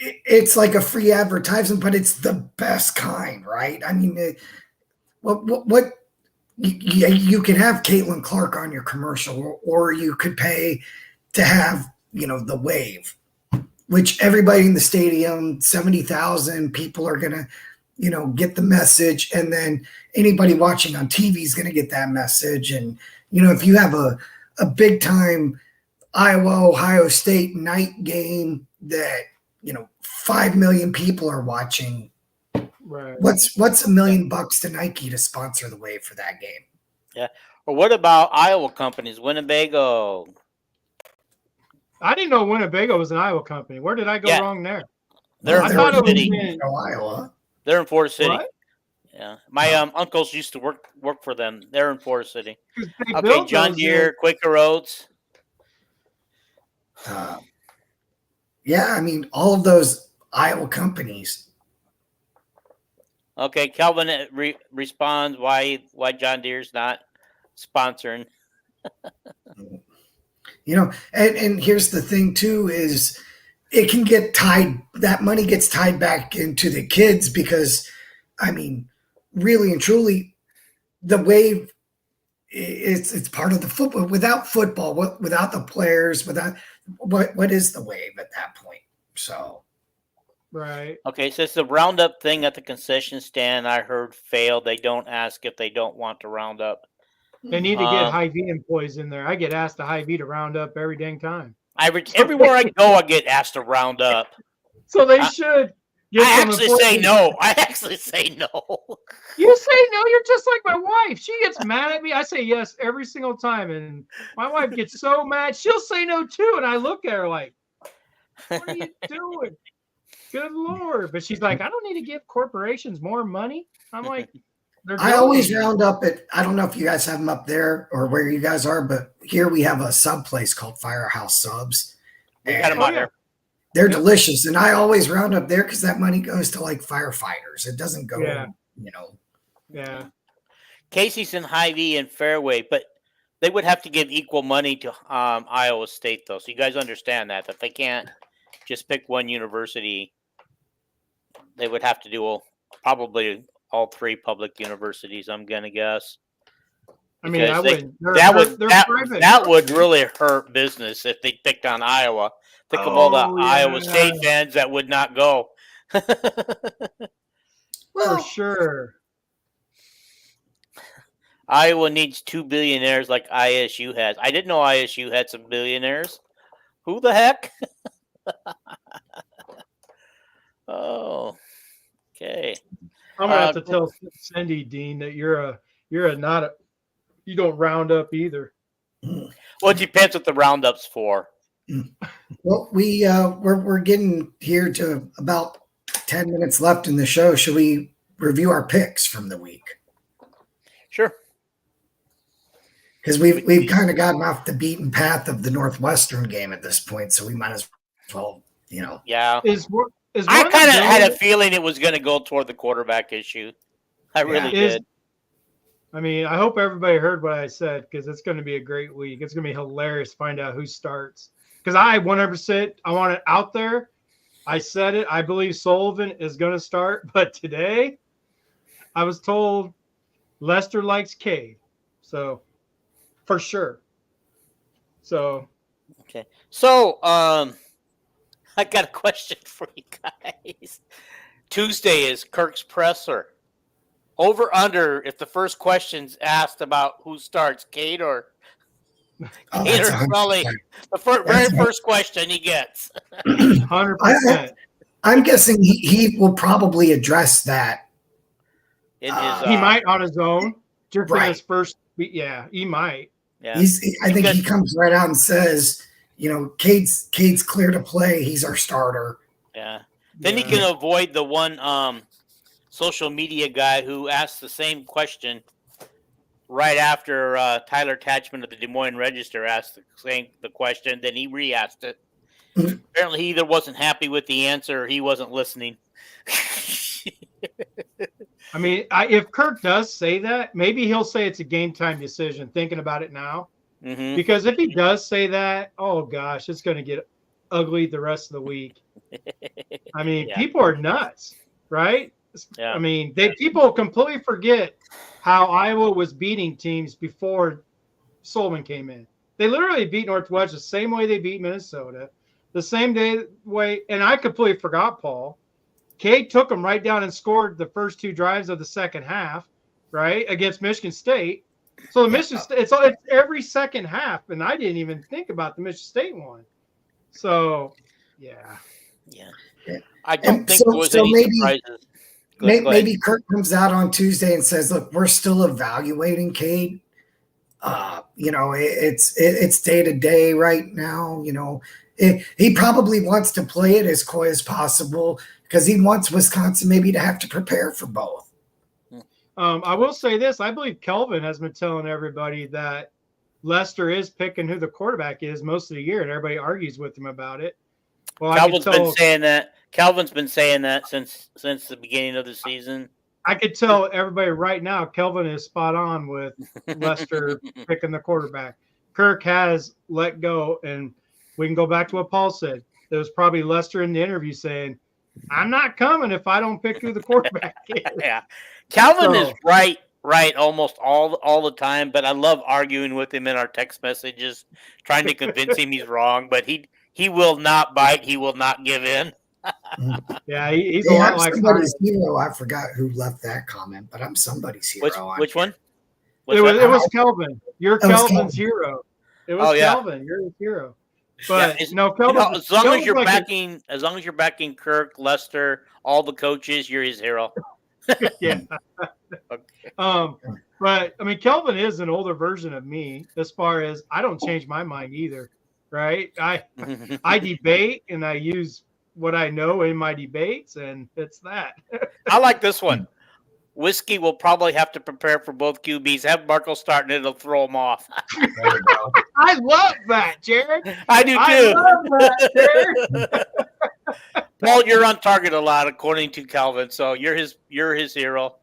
it's like a free advertisement, but it's the best kind, right? I mean, what you can have Caitlin Clark on your commercial, or you could pay to have, the wave, which everybody in the stadium, 70,000 people are going to, get the message. And then anybody watching on TV is going to get that message. And, if you have a big time Iowa, Ohio State night game that, 5 million people are watching. Right. What's $1 million to Nike to sponsor the wave for that game? Yeah. Or what about Iowa companies? Winnebago. I didn't know Winnebago was an Iowa company. Where did I go wrong there? They're in Forest City. Iowa. They're in Forest City. What? Yeah. My uncles used to work for them. They're in Forest City. Okay, John Deere, Quaker Oats. Yeah, I mean, all of those Iowa companies. Okay, Calvin responds why John Deere's not sponsoring. And here's the thing too, is it can get tied, that money gets tied back into the kids, because I mean, really and truly, the wave it's part of the football. Without football, without the players, without what is the wave at that point? So Right. Okay, so it's the roundup thing at the concession stand. I heard failed. They don't ask if they don't want to round up. They need to get Hy-Vee employees in there. I get asked to Hy-Vee to round up every dang time. Everywhere I go, I get asked to round up. So they should. I actually say no. You say no. You're just like my wife. She gets mad at me. I say yes every single time, and my wife gets so mad. She'll say no too, and I look at her like, "What are you doing? Good Lord!" But she's like, "I don't need to give corporations more money." I'm like, I always round up at, I don't know if you guys have them up there or where you guys are, but here we have a sub place called Firehouse Subs. We got them out here. They're delicious. And I always round up there because that money goes to like firefighters. It doesn't go, Yeah. Casey's in Hy-Vee and Fairway, but they would have to give equal money to Iowa State, though. So you guys understand that they can't just pick one university. They would have to do probably all three public universities, I'm gonna guess. I mean, that would really hurt business if they picked on Iowa. Think of all the Iowa State fans that would not go. For sure. Iowa needs 2 billionaires like ISU has. I didn't know ISU had some billionaires. Who the heck? Oh, okay. I'm gonna have to tell Cindy, Dean, that you don't round up either. Well, it depends what the roundup's for. Well, we're getting here to about 10 minutes left in the show. Should we review our picks from the week? Sure. Because we've kind of gotten off the beaten path of the Northwestern game at this point, so we might as well, Yeah. I kind of had a feeling it was going to go toward the quarterback issue. I really did. I mean, I hope everybody heard what I said because it's going to be a great week. It's going to be hilarious to find out who starts. Because I 100%, I want it out there. I said it. I believe Sullivan is going to start. But today, I was told Lester likes Cade. So, for sure. So. Okay. So, I got a question for you guys. Tuesday is Kirk's presser. Over under if the first question's asked about who starts, Cade or Sully. The very first question he gets. 100%. I'm guessing he will probably address that. He might on his own. Right. His first, yeah, he might. Yeah. I think he comes right out and says, Cade's clear to play. He's our starter. Yeah. Then he can avoid the one social media guy who asked the same question right after Tyler Tatchman of the Des Moines Register asked the question. Then he re-asked it. Apparently, he either wasn't happy with the answer or he wasn't listening. I mean, if Kirk does say that, maybe he'll say it's a game time decision, thinking about it now. Mm-hmm. Because if he does say that, oh gosh, it's going to get ugly the rest of the week. I mean, people are nuts, right? Yeah. I mean, people completely forget how Iowa was beating teams before Sullivan came in. They literally beat Northwestern the same way they beat Minnesota, the same way. And I completely forgot, Paul. Cade took them right down and scored the first two drives of the second half, right, against Michigan State. So the Michigan State, it's every second half, and I didn't even think about the Michigan State one. So, yeah. I don't think there was any surprises. Maybe Kirk comes out on Tuesday and says, "Look, we're still evaluating Cade. It's day to day right now. He probably wants to play it as coy as possible because he wants Wisconsin maybe to have to prepare for both." I will say this. I believe Kelvin has been telling everybody that Lester is picking who the quarterback is most of the year, and everybody argues with him about it. Well, Calvin's been saying that. Calvin's been saying that since the beginning of the season. I could tell everybody right now, Kelvin is spot on with Lester picking the quarterback. Kirk has let go, and we can go back to what Paul said. There was probably Lester in the interview saying, "I'm not coming if I don't pick who the quarterback is." Yeah, Calvin is right right almost all the time, but I love arguing with him in our text messages, trying to convince him he's wrong. But he will not bite. He will not give in. Yeah, he's a Hey, lot I'm like somebody's Ryan. hero. I forgot who left that comment, but I'm somebody's hero. Which one? It What's was that? it was Kelvin. You're That was Kelvin's Kelvin. hero. It was Oh, yeah. Kelvin. You're his hero. Yeah, But no, Kelvin. as long as Kelvin's you're like backing Kirk, Lester, all the coaches, you're his hero. yeah. Okay. But I mean, Kelvin is an older version of me as far as I don't change my mind either, right? I debate and I use what I know in my debates, and it's that. I like this one. Whiskey will probably have to prepare for both QBs. Have Marco start and it'll throw him off. There you go. I love that, Jared. I do too. I love that, Jared. Paul, you're on target a lot, according to Calvin. So you're his hero.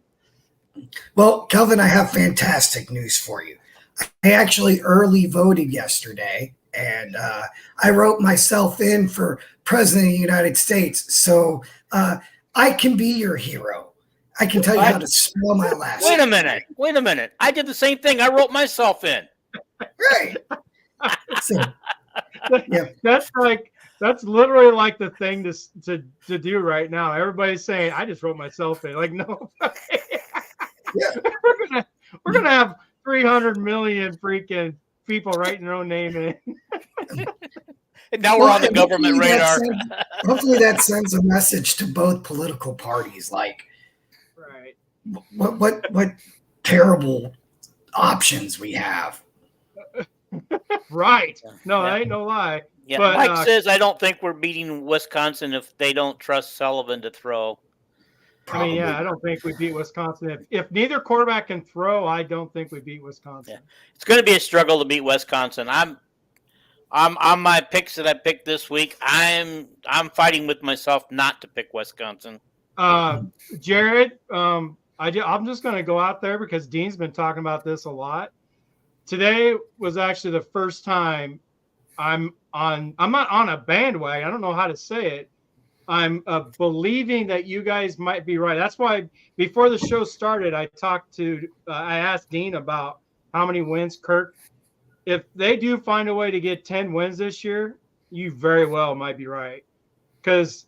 Well, Kelvin, I have fantastic news for you. I actually early voted yesterday, and I wrote myself in for President of the United States. So I can be your hero. I can tell you how to spell my last Wait name. Wait a minute. I did the same thing. I wrote myself in. Right. So, yeah. That's literally like the thing to do right now. Everybody's saying, I just wrote myself in. Like, no. Yeah. We're gonna have 300 million freaking people writing their own name in. And now we're on the government radar. Hopefully that sends a message to both political parties. Like, Right. what terrible options we have. Right. No, Yeah. that ain't no lie. Yeah, But, Mike says I don't think we're beating Wisconsin if they don't trust Sullivan to throw. Probably. I mean, yeah, I don't think we beat Wisconsin. If neither quarterback can throw, I don't think we beat Wisconsin. Yeah. It's going to be a struggle to beat Wisconsin. I'm on my picks that I picked this week. I'm fighting with myself not to pick Wisconsin. Jared, I'm just going to go out there because Dean's been talking about this a lot. Today was actually the first time I'm not on a bandwagon. I don't know how to say it. I'm believing that you guys might be right. That's why before the show started, I asked Dean about how many wins Kirk. If they do find a way to get 10 wins this year, you very well might be right. Because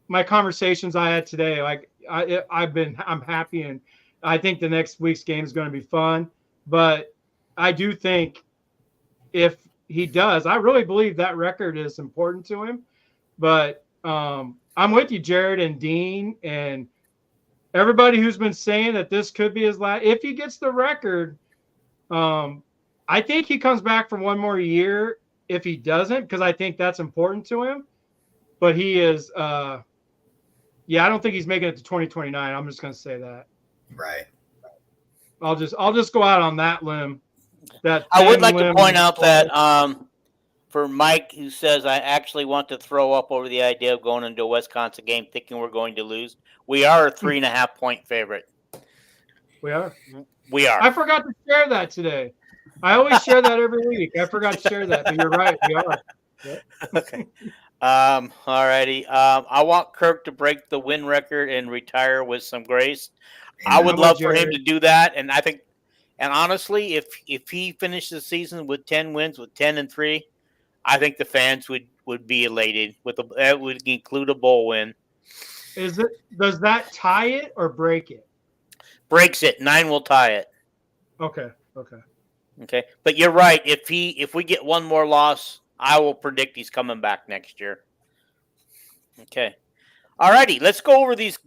my conversations I had today, like I'm happy, and I think the next week's game is going to be fun. But I do think if he does, I really believe that record is important to him. But I'm with you, Jared and Dean, and everybody who's been saying that this could be his last. If he gets the record, I think he comes back for one more year. If he doesn't, because I think that's important to him. But he is, I don't think he's making it to 2029. I'm just going to say that. Right. I'll just go out on that limb. I would like to point out that for Mike, who says I actually want to throw up over the idea of going into a Wisconsin game thinking we're going to lose. We are a 3.5 point favorite. We are. I forgot to share that today. I always share that every week. I forgot to share that, but you're right. We are. Yep. Okay. All righty. I want Kirk to break the win record and retire with some grace. I would love for him to do that, and I think, and honestly, if he finished the season with 10 wins, with 10-3, I think the fans would be elated. That would include a bowl win. Does that tie it or break it? Breaks it. 9 will tie it. Okay. But you're right. If we get one more loss, I will predict he's coming back next year. Okay. All righty. Let's go over these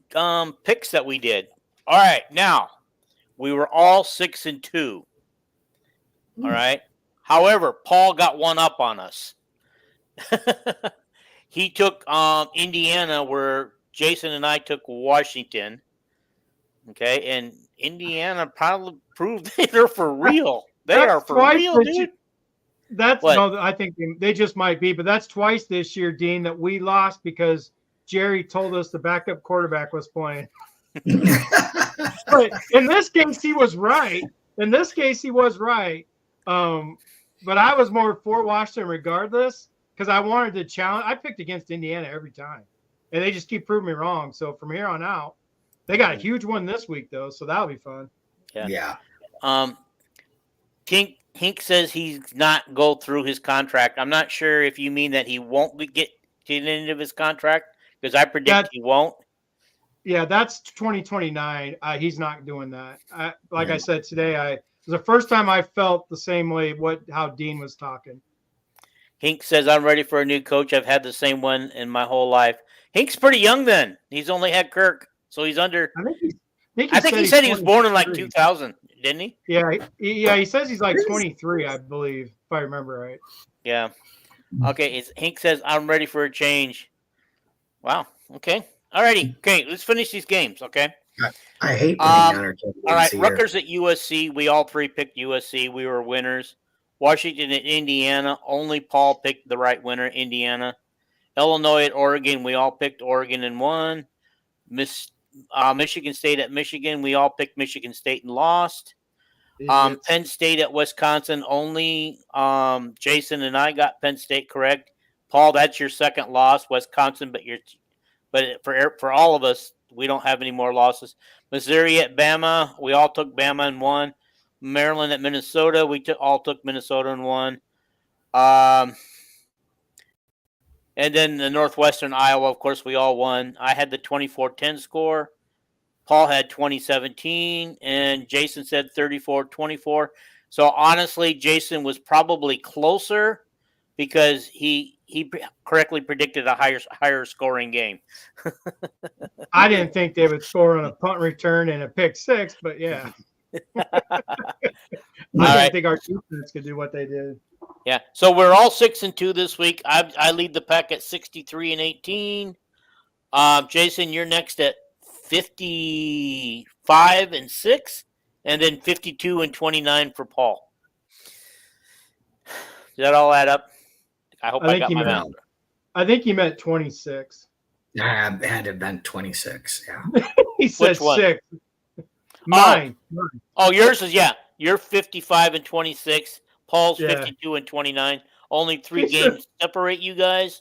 picks that we did. All right. Now, we were all 6-2. All right. However, Paul got one up on us. He took Indiana, where Jason and I took Washington. Okay, and Indiana probably proved they're for real. They are for real, dude. I think they just might be, but that's twice this year, Dean, that we lost because Jerry told us the backup quarterback was playing. But in this case, he was right. But I was more for Washington regardless because I wanted to challenge. I picked against Indiana every time, and they just keep proving me wrong. So from here on out, they got a huge one this week, though, so that'll be fun. Yeah. Hink says he's not go through his contract. I'm not sure if you mean that he won't get to the end of his contract, because I predict he won't. Yeah, that's 2029. He's not doing that. Like I said today, it was the first time I felt the same way how Dean was talking. Hink says, I'm ready for a new coach. I've had the same one in my whole life. Hink's pretty young then. He's only had Kirk, so he's under. I think he said he was born in like 2000, didn't he? Yeah, he says he's like 23, I believe, if I remember right. Yeah. Okay, Hink says, I'm ready for a change. Wow. Okay. Alrighty. Okay, let's finish these games, okay? I hate winning honor games. All right, Rutgers at USC. We all three picked USC. We were winners. Washington at Indiana. Only Paul picked the right winner, Indiana. Illinois at Oregon. We all picked Oregon and won. Michigan State at Michigan. We all picked Michigan State and lost. Penn State at Wisconsin. Only Jason and I got Penn State correct. Paul, that's your second loss. Wisconsin, but for all of us, we don't have any more losses. Missouri at Bama. We all took Bama and won. Maryland at Minnesota. We all took Minnesota and won. And then the Northwestern Iowa, of course, we all won. I had the 24-10 score. Paul had 2017, and Jason said 34-24. So honestly, Jason was probably closer because he correctly predicted a higher scoring game. I didn't think they would score on a punt return and a pick six, but yeah. I didn't think our defense could do what they did. Yeah, so we're all 6-2 this week. I lead the pack at 63-18. Jason, you're next at 55-6, and then 52-29 for Paul. Does that all add up? I hope I got my math. I think he meant 26. Yeah, it had to have been 26. Yeah. He said 6. Mine. Oh, yours is, you're 55-26. Paul's 52-29. Only 3 games separate you guys,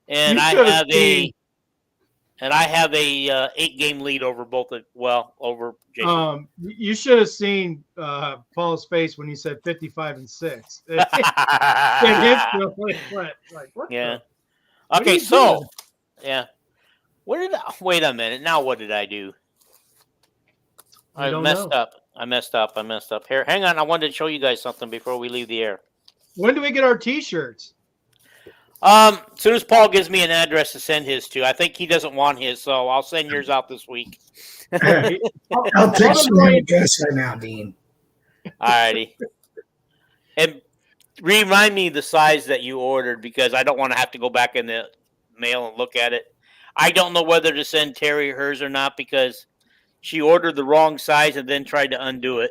and I have a 8-game lead over over Jason. You should have seen Paul's face when he said 55-6. Okay, so wait a minute. Now what did I do? I messed up. Here, hang on. I wanted to show you guys something before we leave the air. When do we get our T-shirts? As soon as Paul gives me an address to send his to. I think he doesn't want his, so I'll send yours out this week. I'll text you the address right now, Dean. All righty. And remind me the size that you ordered, because I don't want to have to go back in the mail and look at it. I don't know whether to send Terry hers or not, because she ordered the wrong size and then tried to undo it.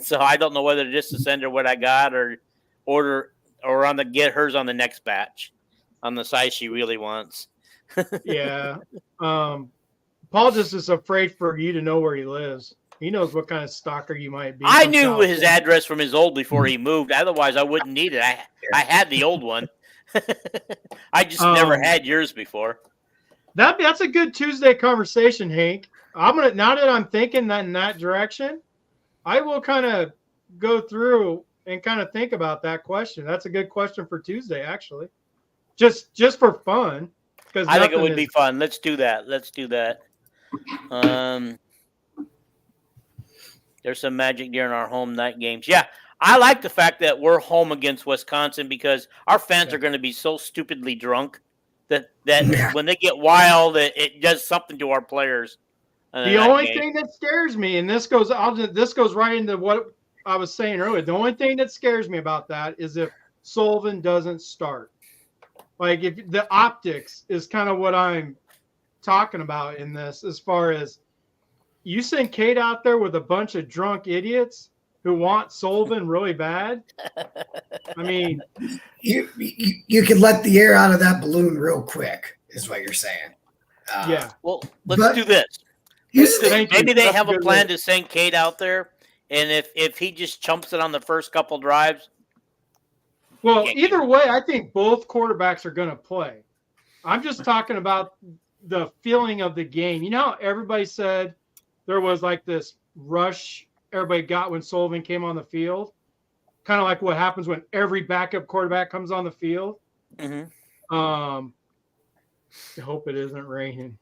So I don't know whether just to send her what I got or get hers on the next batch on the size she really wants. Yeah. Paul just is afraid for you to know where he lives. He knows what kind of stalker you might be. I knew his address from his old before he moved. Otherwise, I wouldn't need it. I had the old one. I just never had yours before. That's a good Tuesday conversation, Hank. Now that I'm thinking that in that direction, I will kind of go through and kind of think about that question. That's a good question for Tuesday, actually. Just for fun. Because I think it would be fun. Let's do that. There's some magic during our home night games. Yeah, I like the fact that we're home against Wisconsin, because our fans are going to be so stupidly drunk that when they get wild, it does something to our players. The only thing that scares me, and this goes right into what I was saying earlier. The only thing that scares me about that is if Sullivan doesn't start. Like, if the optics is kind of what I'm talking about in this, as far as you send Cade out there with a bunch of drunk idiots who want Sullivan really bad. I mean, you could let the air out of that balloon real quick, is what you're saying. Yeah. Well, let's do this. Maybe they have a plan to send Cade out there, and if he just chumps it on the first couple drives. Well, either way, I think both quarterbacks are going to play. I'm just talking about the feeling of the game. You know how everybody said there was like this rush everybody got when Sullivan came on the field. Kind of like what happens when every backup quarterback comes on the field. Mhm. I hope it isn't raining.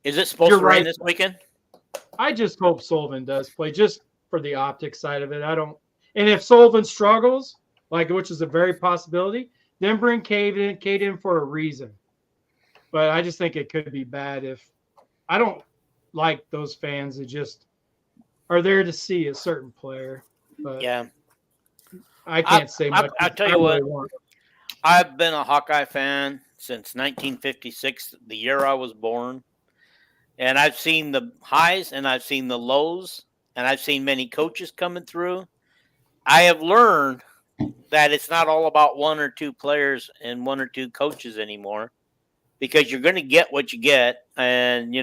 Is it supposed You're to rain right. this weekend? I just hope Sullivan does play, just for the optics side of it. And if Sullivan struggles, which is a very possibility, then bring Cade in for a reason. But I just think it could be bad if I don't like those fans that just are there to see a certain player. But Yeah. I can't say much. I'll tell you what. I've been a Hawkeye fan since 1956, the year I was born. And I've seen the highs and I've seen the lows, and I've seen many coaches coming through. I have learned that it's not all about one or two players and one or two coaches anymore, because you're going to get what you get. And,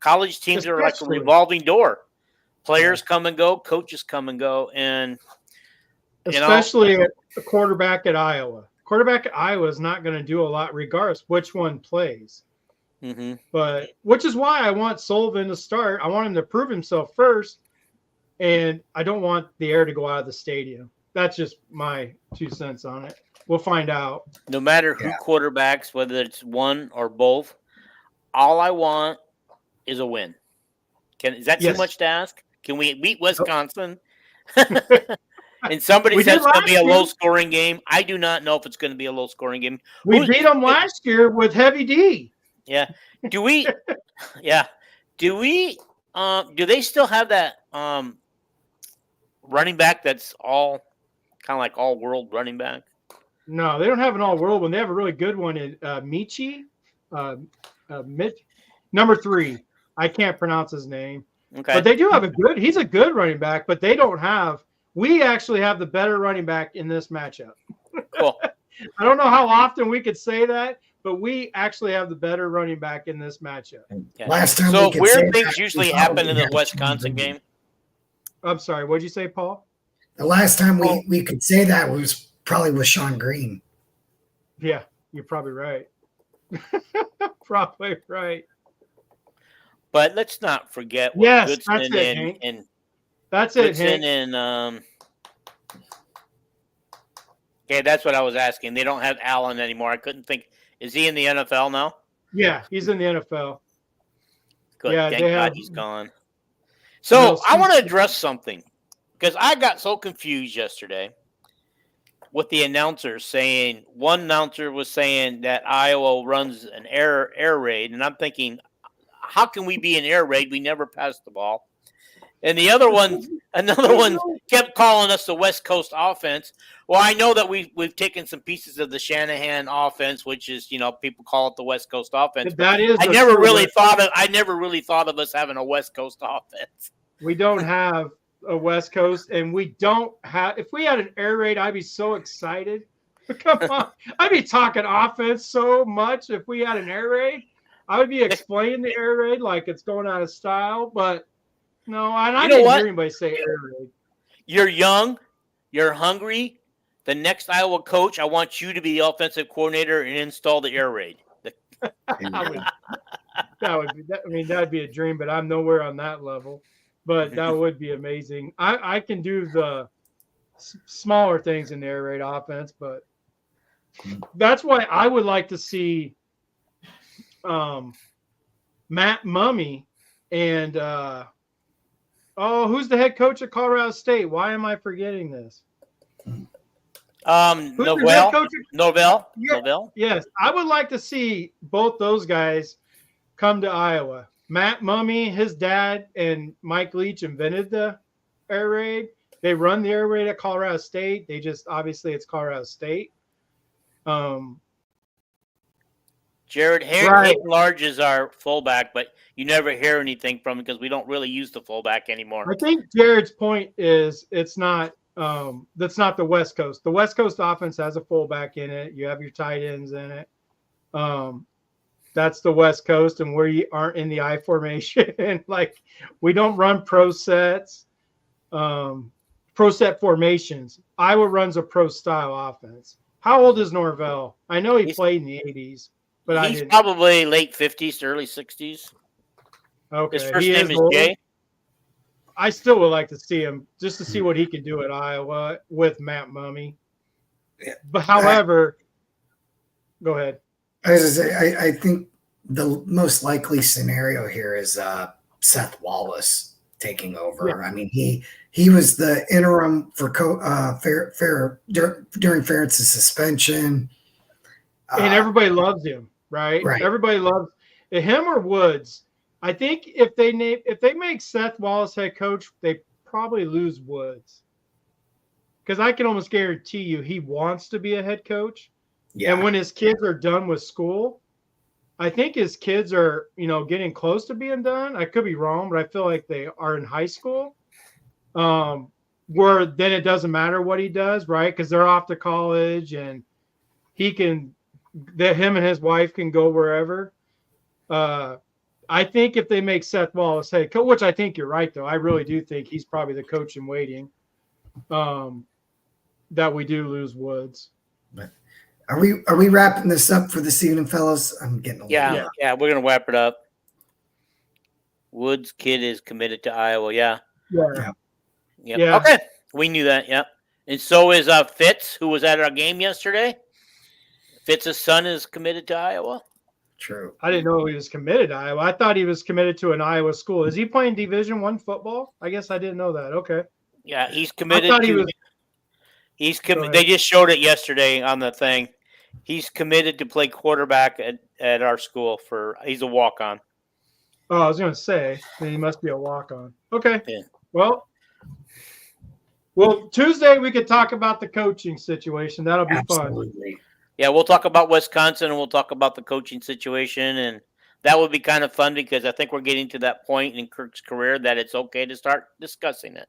college teams are like a revolving door. Players come and go, coaches come and go. And, especially a quarterback at Iowa. Quarterback at Iowa is not going to do a lot regardless which one plays. Mm-hmm. But which is why I want Sullivan to start. I want him to prove himself first. And I don't want the air to go out of the stadium. That's just my 2 cents on it. We'll find out. No matter who quarterbacks, whether it's one or both, all I want is a win. Is that too much to ask? Can we beat Wisconsin? And somebody says it's going to be a low-scoring game. I do not know if it's going to be a low-scoring game. We beat them last year with Heavy D. Yeah. Do we? Yeah. Do we? Do they still have that running back that's all kind of like all-world running back? No, they don't have an all-world one. They have a really good one in Michi, number 3. I can't pronounce his name. Okay. But they do have he's a good running back, but they don't have. We actually have the better running back in this matchup. Cool. I don't know how often we could say that, but we actually have the better running back in this matchup. Yeah. Last time so weird things usually happen in the Wisconsin game. I'm sorry, what'd you say, Paul? The last time we could say that was probably with Sean Green. Yeah, you're probably right. Probably right. But let's not forget what Goodson that's it, Hank. Okay, that's what I was asking. They don't have Allen anymore. I couldn't think. Is he in the NFL now? Yeah, he's in the NFL. Good. Yeah, thank God he's gone. So I want to address something, because I got so confused yesterday with the announcers saying, one announcer was saying that Iowa runs an air raid, and I'm thinking, how can we be an air raid? We never passed the ball. And the other one, another one kept calling us the West Coast offense. Well, I know that we've taken some pieces of the Shanahan offense, which is, people call it the West Coast offense. That is. I never really thought of us having a West Coast offense. We don't have a West Coast, and we don't have. If we had an air raid, I'd be so excited. Come on, I'd be talking offense so much if we had an air raid. I would be explaining the air raid like it's going out of style, but no, and I didn't hear anybody say air raid. You're young, you're hungry. The next Iowa coach, I want you to be the offensive coordinator and install the air raid. That'd be a dream, but I'm nowhere on that level. But that would be amazing. I can do the smaller things in the air raid offense, but that's why I would like to see Matt Mummy and who's the head coach at Colorado State? Why am I forgetting this? Novell. Yeah. Novell. Yes, I would like to see both those guys come to Iowa. Matt Mummy, his dad, and Mike Leach invented the air raid. They run the air raid at Colorado State. They just obviously it's Colorado State. Jared Hayden Large is our fullback, but you never hear anything from him because we don't really use the fullback anymore. I think Jared's point is it's not that's not the West Coast. The West Coast offense has a fullback in it. You have your tight ends in it. That's the West Coast, and where you aren't in the I formation. Like we don't run pro sets, pro set formations. Iowa runs a pro style offense. How old is Norvell? I know he played in the 80s. But he's probably late 50s to early 60s. Okay. His first name is Jay. I still would like to see him just to see what he can do at Iowa with Matt Mummy. Yeah. But however, go ahead. As I say, I think the most likely scenario here is Seth Wallace taking over. Yeah. I mean, he was the interim for during Ferentz's suspension, And everybody loves him, right? Right. Everybody loves him or Woods. I think if they make Seth Wallace head coach, they probably lose Woods. Because I can almost guarantee you he wants to be a head coach. Yeah. And when his kids are done with school, I think his kids are, getting close to being done. I could be wrong, but I feel like they are in high school. Where then it doesn't matter what he does, right? Because they're off to college and him and his wife can go wherever. I think if they make Seth Wallace head coach, which I think you're right, though. I really do think he's probably the coach in waiting. That we do lose Woods. But are we wrapping this up for this evening, fellas? I'm getting a Yeah, we're gonna wrap it up. Woods kid is committed to Iowa. Yeah. Okay, we knew that. Yeah, and so is Fitz, who was at our game yesterday. Fitz's son is committed to Iowa. True. I didn't know he was committed to Iowa. I thought he was committed to an Iowa school. Is he playing Division I football? I guess I didn't know that. Okay. Yeah, he's committed. He's committed. They just showed it yesterday on the thing. He's committed to play quarterback at our school he's a walk-on. Oh, I was going to say, he must be a walk-on. Okay. Yeah. Well, Tuesday we could talk about the coaching situation. That'll be fun. Yeah, we'll talk about Wisconsin and we'll talk about the coaching situation, and that would be kind of fun because I think we're getting to that point in Kirk's career that it's okay to start discussing it.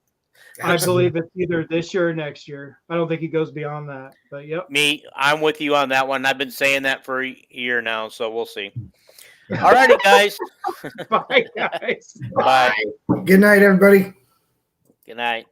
I believe it's either this year or next year. I don't think he goes beyond that. But yep. I'm with you on that one. I've been saying that for a year now, so we'll see. All righty, guys. Bye, guys. Bye. Good night, everybody. Good night.